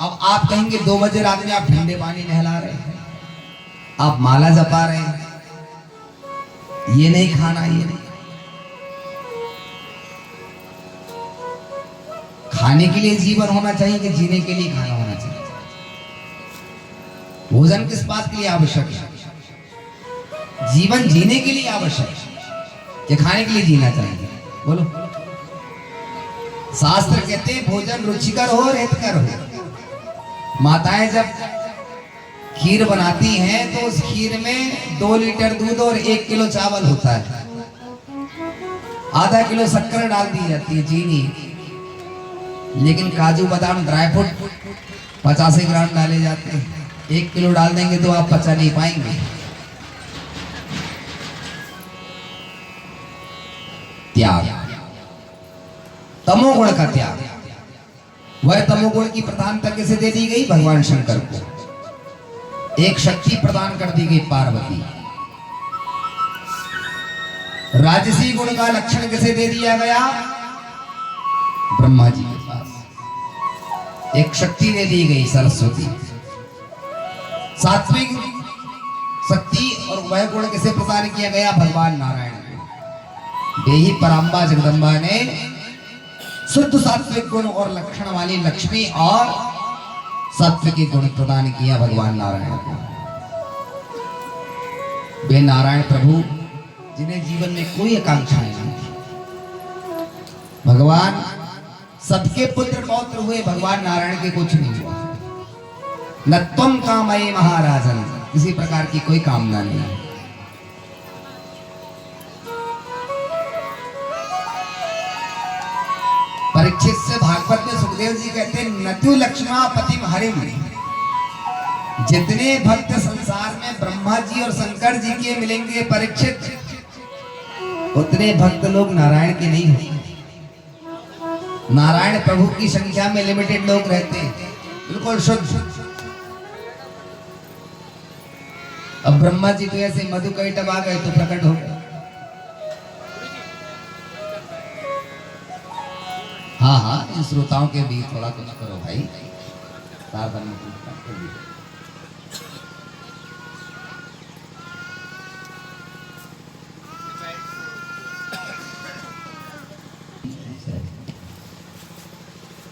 अब आप कहेंगे 2 बजे रात में आप ठंडे पानी नहला रहे हैं, आप माला जपा रहे हैं, ये नहीं खाना, ये नहीं खाने के लिए जीवन होना चाहिए कि जीने के लिए खाना होना चाहिए? भोजन किस बात के लिए आवश्यक है? जीवन जीने के लिए आवश्यक है कि खाने के लिए जीना चाहिए? बोलो। शास्त्र कहते हैं भोजन रुचिकर हो और हितकर हो। माताएं जब खीर बनाती हैं तो उस खीर में 2 लीटर दूध और 1 किलो चावल होता है, आधा किलो शक्कर डाल दी जाती है, चीनी, लेकिन काजू बादाम ड्राई फ्रूट 85 ग्राम डाले जाते हैं। 1 किलो डाल देंगे तो आप पचा नहीं पाएंगे। त्याग, तमोगुण का त्याग। वह तमोगुण की प्रधानता किसे दे दी गई? भगवान शंकर को। एक शक्ति प्रदान कर दी गई, पार्वती। राजसी गुण का लक्षण किसे दे दिया गया? ब्रह्मा जी के पास एक शक्ति दे दी गई, सरस्वती। सात्विक शक्ति और वह गुण किसे प्रदान किया गया? भगवान नारायण को। देही पराम्बा जगदम्बा ने शुद्ध सात्विक गुण और लक्षण वाली लक्ष्मी और सात्विक गुण प्रदान किया भगवान नारायण को। वे नारायण प्रभु जिन्हें जीवन में कोई आकांक्षाएं नहीं थी, भगवान सबके पुत्र पौत्र हुए, भगवान नारायण के कुछ नहीं हुआ। न तुम कामये महाराजन, किसी प्रकार की कोई कामना नहीं। परीक्षित से भागवत में सुखदेव जी कहते हैं नतु लक्ष्मा पतिम हरिम। जितने भक्त संसार में ब्रह्मा जी और शंकर जी के मिलेंगे परीक्षित, उतने भक्त लोग नारायण के नहीं होंगे। नारायण प्रभु की संख्या में लिमिटेड लोग रहते हैं, बिल्कुल शुद्ध। अब ब्रह्मा जी तो ऐसे मधु कैटभ आ गए तो प्रकट हो गए। हाँ हाँ, इन श्रोताओं के भी थोड़ा कुछ करो भाई, तार बनने की बात कर दी।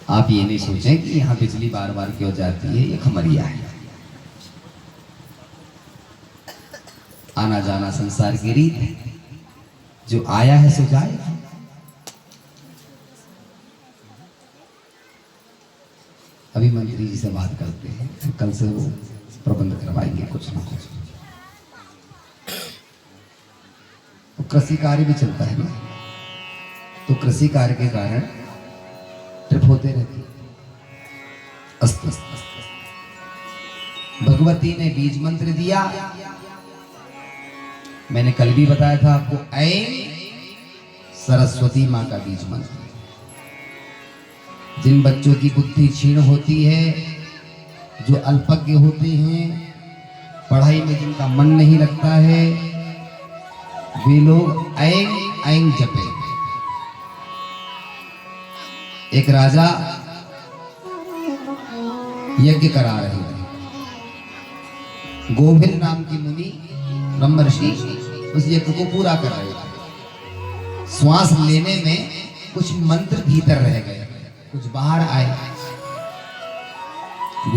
आप ये नहीं सोचें कि यहाँ बिजली बार बार क्यों जाती है, ये खमरिया है। आना जाना संसार की रीत है, जो आया है सो जाएगा। अभी मंत्री जी से बात करते हैं, कल से वो प्रबंध करवाएंगे कुछ ना कुछ। तो कृषि कार्य भी चलता है ना, तो कृषि कार्य के कारण ट्रिप होते रहते। अस्त अस्त अस्त। भगवती ने बीज मंत्र दिया, मैंने कल भी बताया था आपको, ऐं सरस्वती माँ का बीज मंत्र। जिन बच्चों की बुद्धि क्षीण होती है, जो अल्पज्ञ होते हैं, पढ़ाई में जिनका मन नहीं लगता है, वे लोग ऐं ऐं जपे। एक राजा यज्ञ करा रहे थे। गोविल नाम की मुनि ब्रह्मर्षि उस यज्ञ को पूरा कर रहे थे। श्वास लेने में कुछ मंत्र भीतर रह गए, कुछ बाहर आए।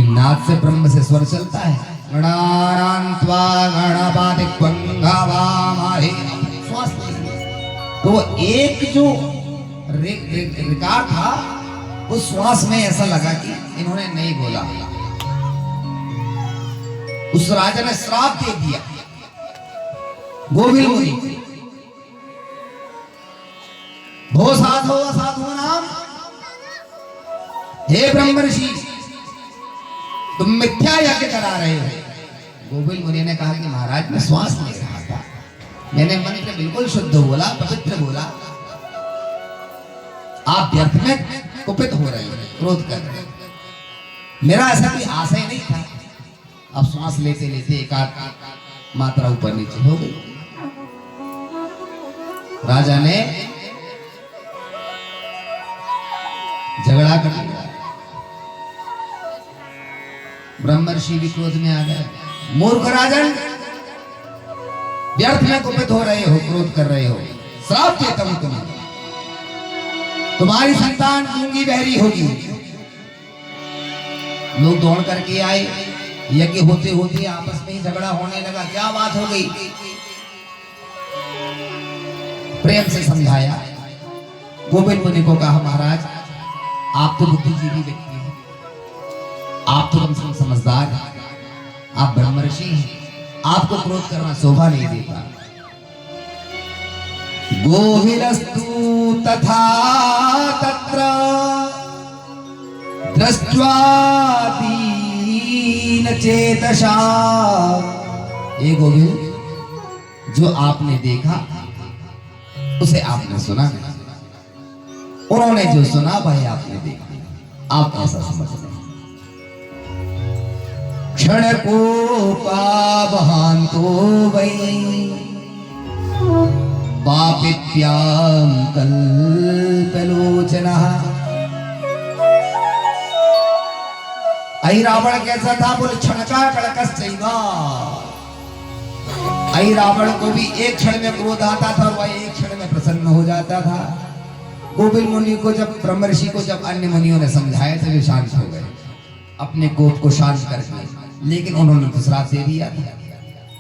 नाद से ब्रह्म से स्वर चलता है, गणानान्त्वा गणपतिं गवामहे। श्वास तो एक जो रिकॉर्ड था, उस श्वास में ऐसा लगा कि इन्होंने नहीं बोला। उस राजा ने श्राप दे दिया गोविल मुनि, भो साधो साधु नाम, हे ब्रह्मर्षि तुम मिथ्या यज्ञ करा रहे हो। गोविल मुनि ने कहा कि महाराज मैं श्वास ले रहा था, मैंने मंत्र बिल्कुल शुद्ध बोला, पवित्र बोला। आप व्यर्थ में कुपित हो रहे हो, क्रोध कर रहे हो। मेरा ऐसा कोई आशय नहीं था। अब श्वास लेते लेते एक आध मात्रा ऊपर नीचे हो गई। राजा ने झगड़ा कर लिया। ब्रह्मर्षि भी क्रोध में आ गए। मूर्ख राजन, व्यर्थ में कुपित हो रहे हो, क्रोध कर रहे हो। श्राप देता हूं तुम्हें, तुम्हारी संतान गूंगी बहरी होगी। लोग दौड़ करके आए। यज्ञ होते होते आपस में ही झगड़ा होने लगा। क्या बात हो गई? प्रेम से समझाया। गोविल मुनि को कहा महाराज आप तो बुद्धिजीवी व्यक्ति हैं, आप तो कम से कम समझदार हैं, आप ब्रह्मर्षि हैं, आपको क्रोध करना शोभा नहीं देता। गोविलस्तु तथा तत्र दृष्ट्वा दीन चेतसा। ये गोविल, जो आपने देखा उसे आपने सुना, उन्होंने जो सुना वह आपने देखा। आप ऐसा समझ लें। क्षण को पावहांतो वै पापित्यां कल्पलोचनः। आई रावण कैसा था? बोले क्षणका कड़कश्चैव। आई रावण को भी एक क्षण में क्रोध आता था और वह एक क्षण में प्रसन्न हो जाता था। गोविल मुनि को जब ब्रह्मर्षि को जब अन्य मुनियों ने समझाया तो वे शांत हो गए, अपने कोप को शांत करके। लेकिन उन्होंने तो श्राप दे दिया था।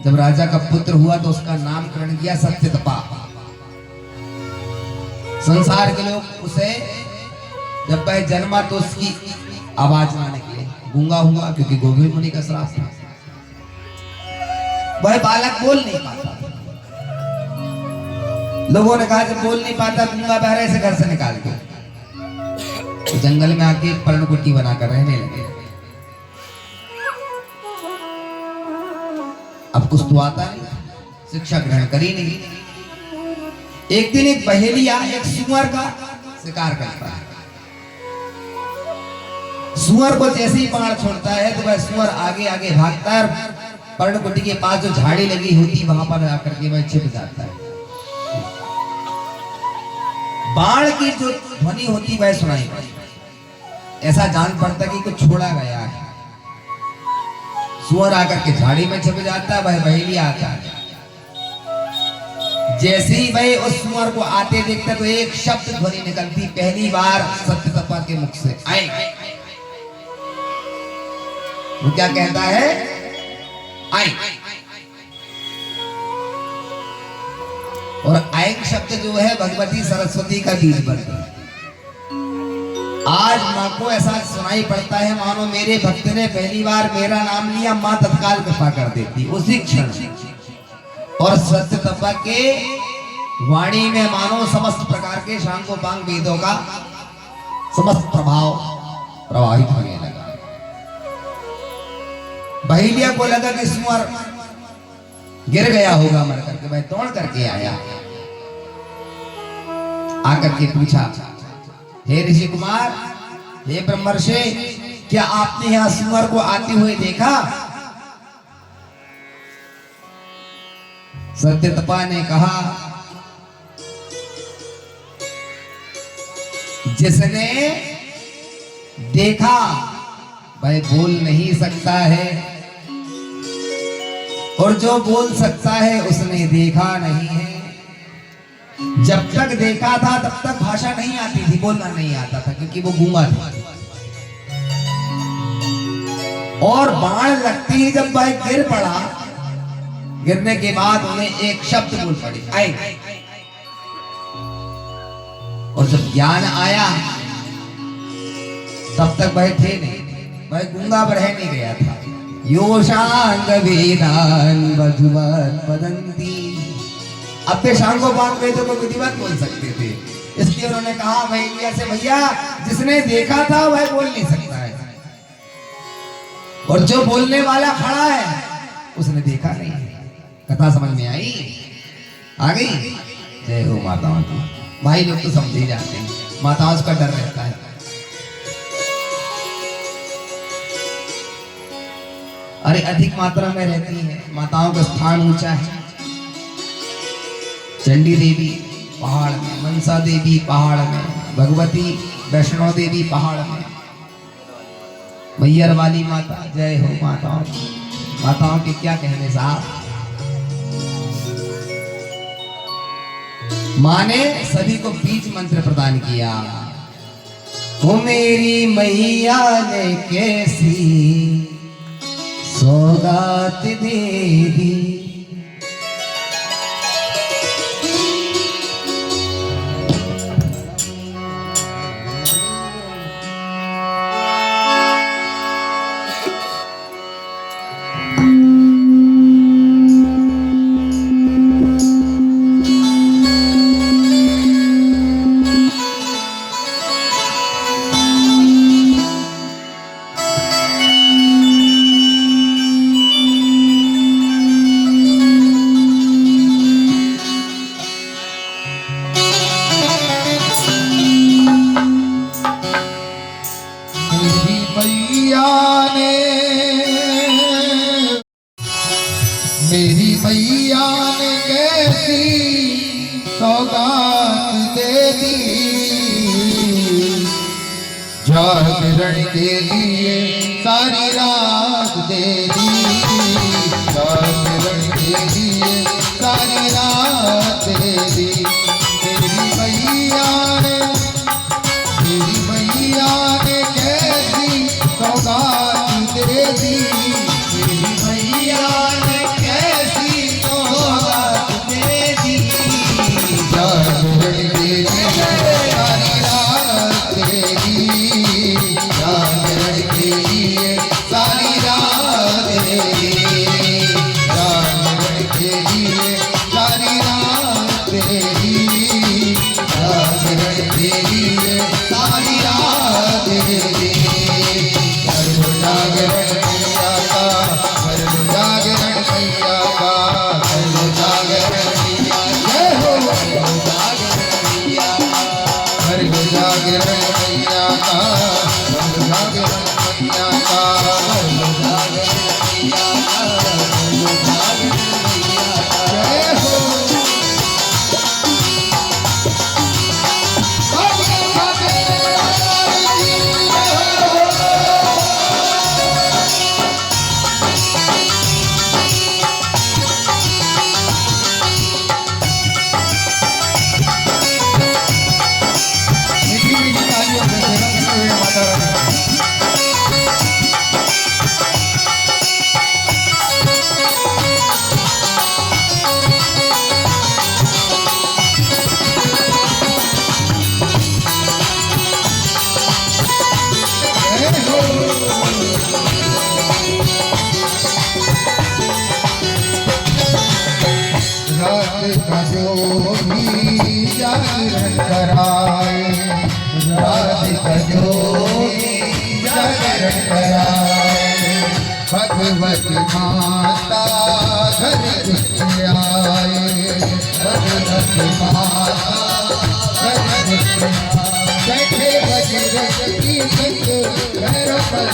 जब राजा का पुत्र हुआ तो उसका नामकरण किया सत्यतपा। संसार के लोग उसे जब वह जन्मा तो उसकी आवाज ना निकले, गूंगा हुआ, क्योंकि गोविंद मुनि का श्राप था। वह बालक बोल नहीं पाता। लोगों ने कहा जब बोल नहीं पाता गूंगा बहरे से घर से निकाल दो। तो जंगल में आके एक पर्णकुटी बनाकर रहने लगे। अब कुछ तो आता नहीं, शिक्षा ग्रहण करी नहीं। एक दिन एक बहेलिया एक सुअर का शिकार करता है। सुअर को जैसे ही बाण छोड़ता है तो वह सुअर आगे आगे भागता है, पर्णकुटी के पास जो झाड़ी लगी होती वहां पर आकर के वह छिप जाता है। बाण की जो ध्वनि होती वह सुनाई पड़ती, ऐसा जान पड़ता कि कुछ छोड़ा गया है। सुअर आकर के झाड़ी में छिप जाता है, वह बहेलिया आता है। जैसे ही वह उस सुअर को आते देखता तो एक शब्द ध्वनि निकलती, पहली बार सत्यतपा के मुख से, आए। वो क्या कहता है? आए। और आयक शब्द जो है भगवती सरस्वती का बीज मंत्र। आज माँ को ऐसा सुनाई पड़ता है मानो मेरे भक्त ने पहली बार मेरा नाम लिया, माँ तत्काल कृपा कर देती उसी क्षण। और सत्य तपा के वाणी में मानो समस्त प्रकार के शांगोपांग वेदों का समस्त प्रभाव प्रवाहित होने लगा। बहेलिया को लगा कि सुअर गिर गया होगा मर करके, वह तोड़ करके आया, आकर के पूछा, हे ऋषि कुमार, हे ब्रह्मर्षि, क्या आपने यहां सुअर को आते हुए देखा? सत्यतपा ने कहा, जिसने देखा वह बोल नहीं सकता है, और जो बोल सकता है उसने देखा नहीं है। जब तक देखा था तब तक भाषा नहीं आती थी, बोलना नहीं आता था, क्योंकि वो गूंगा था। और बाण लगती ही जब वह गिर पड़ा, गिरने के बाद उन्हें एक शब्द बोल पड़ी, आए। और जब ज्ञान आया तब तक वह थे नहीं, वह गूंगा रह नहीं गया था। योशांग वेदान वधुवत वदंती, अब वे शांगोपांग वेदों को विधिवत बोल सकते थे। इसलिए उन्होंने कहा भैया से, भैया जिसने देखा था वह बोल नहीं सकता है, और जो बोलने वाला खड़ा है उसने देखा नहीं। कथा समझ में आई? आ गई? जय हो माताओं की। भाई लोग तो समझ ही जाते हैं, माताओं का डर रहता है। अरे अधिक मात्रा में रहती है, माताओं का स्थान ऊंचा है। चंडी देवी पहाड़ में, मनसा देवी पहाड़ में, भगवती वैष्णो देवी पहाड़ में, मैयर वाली माता, जय हो माताओं। माताओं के क्या कहने साहब। माँ ने सभी को बीज मंत्र प्रदान किया। वो मेरी मैया ने कैसी सौगात दे दी, मेरी मैया ने कैसी सौगात दे दी, जागरण के लिए सारी रात दे दी, जागरण के लिए सारी रात दे दी। मेरी मैया ने कैसी सौगात दे दी, मेरी मैया ने कैसी सौगात दे दी, जागरण के लिए सारी रात देगी, जागरण के लिए लिए सारी रात तेरी जागरण तेरी सारी रात तेरी कर लो जागरण मैया का कर लो जागरण मैया का कर लो जागरण मैया जय हो कर लो जागरण मैया का कर लो जागरण मैया का कर लो जागरण मैया का कर लो जागरण मैया का जय हो रात का जो भी जागरण कराए रात का जो भी जागरण कराए भगवत माता घर आए भगवत माता घर बैठे बजरंग की संग घर पर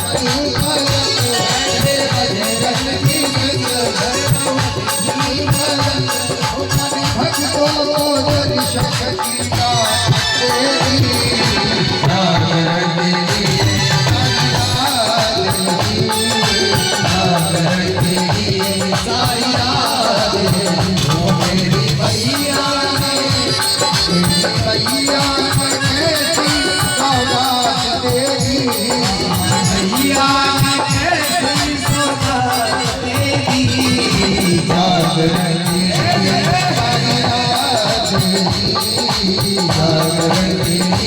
बैठे बजरंग की संग भक्तों को शक्ति का तेरी जागरण तेरी जागरण तेरी सारी रात वो मेरी भैया कैसी सौगात तेरी भैया कैसी सौगात तेरी जागरण जागरण तेरी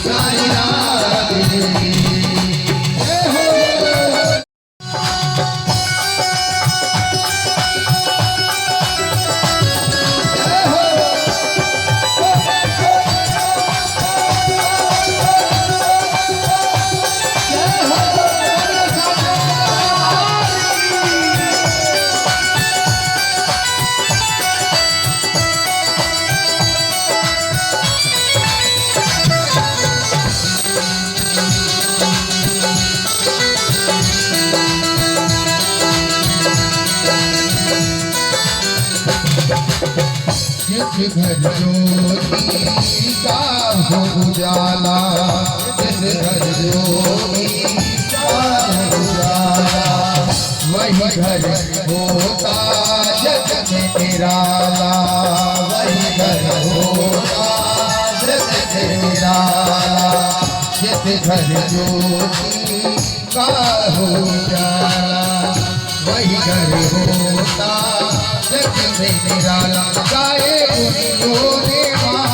सारी रात तेरी जय हो जिस घर ज्योति का हो उजाला जिस घर ज्योति का हो उजाला वही घर होता जग में निराला वही घर होता जग में निराला जिस घर ज्योति का हो उजाला वही घर होता जग में निराला गाए मुनियों ने माँ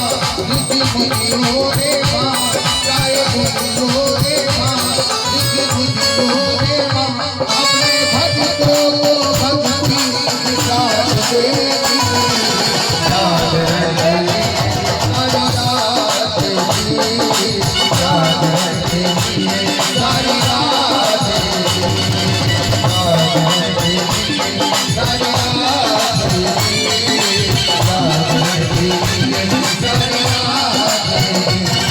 ऋषि मुनियों ने माँ गाए मुनियों ने माँ ऋषि मुनियों ने माँ अपने भक्तों को भक्ति विकास देती जागरण तेरी सारी रात तेरी जागरण तेरी सारी रात तेरी जागरण तेरी सारी रात तेरी जागरण तेरी सारी रात तेरी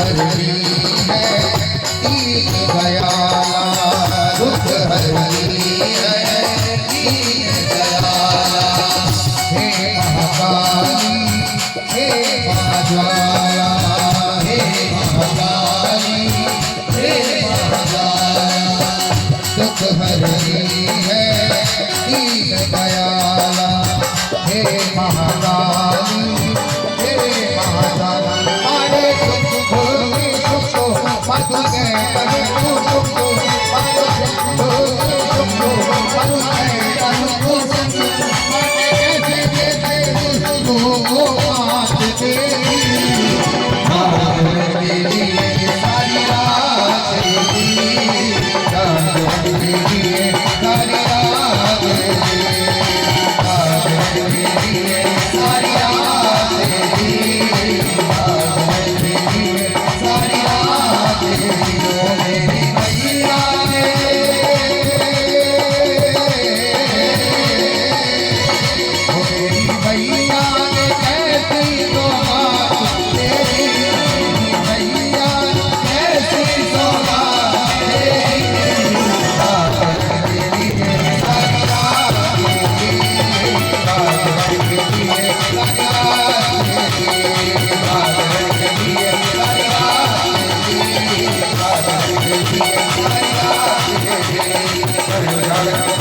हरनी है दीन दयाला, दुख हरनी है दीन दयाला। हे महाकाली हे महाज्वाला, हे महाकाली हे महाज्वाला, दुख हरनी है दीन दयाला। हे महाकाली हे महाज्वाला, मारे सुख भोगी सुख मत गए तनु सुख, मारे सुख भोगी सुख मत गए तनु सुख, मारे कैसे कैसे सुख मात तेरी, तेरी सारी रात तेरी, तेरी सारी रात तेरी, सारी रात तेरी, सारी रात तेरी। ओ मेरी मैया ने, ओ मेरी मैया ने कैसी सौगात तेरी, मेरी मैया कैसी सौगात तेरी, सारी रात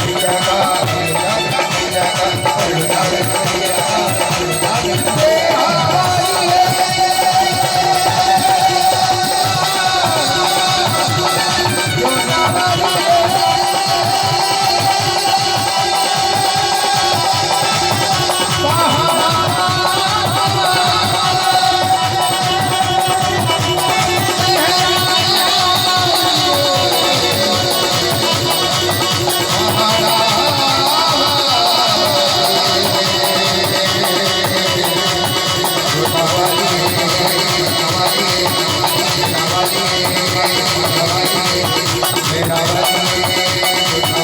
तेरी,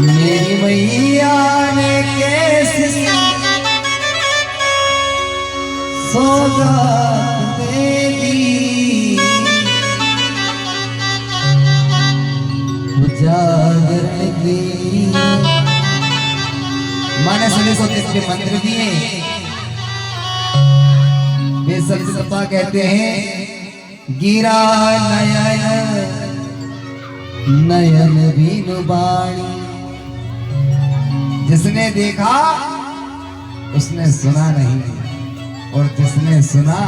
मेरी मैया ने कैसी सौगात दे दी, उजागर की माने सभी को कितने मंत्र दिए। वे सप्पा कहते हैं गिरा नयन नयन बीनु बाणी, जिसने देखा उसने सुना नहीं और जिसने सुना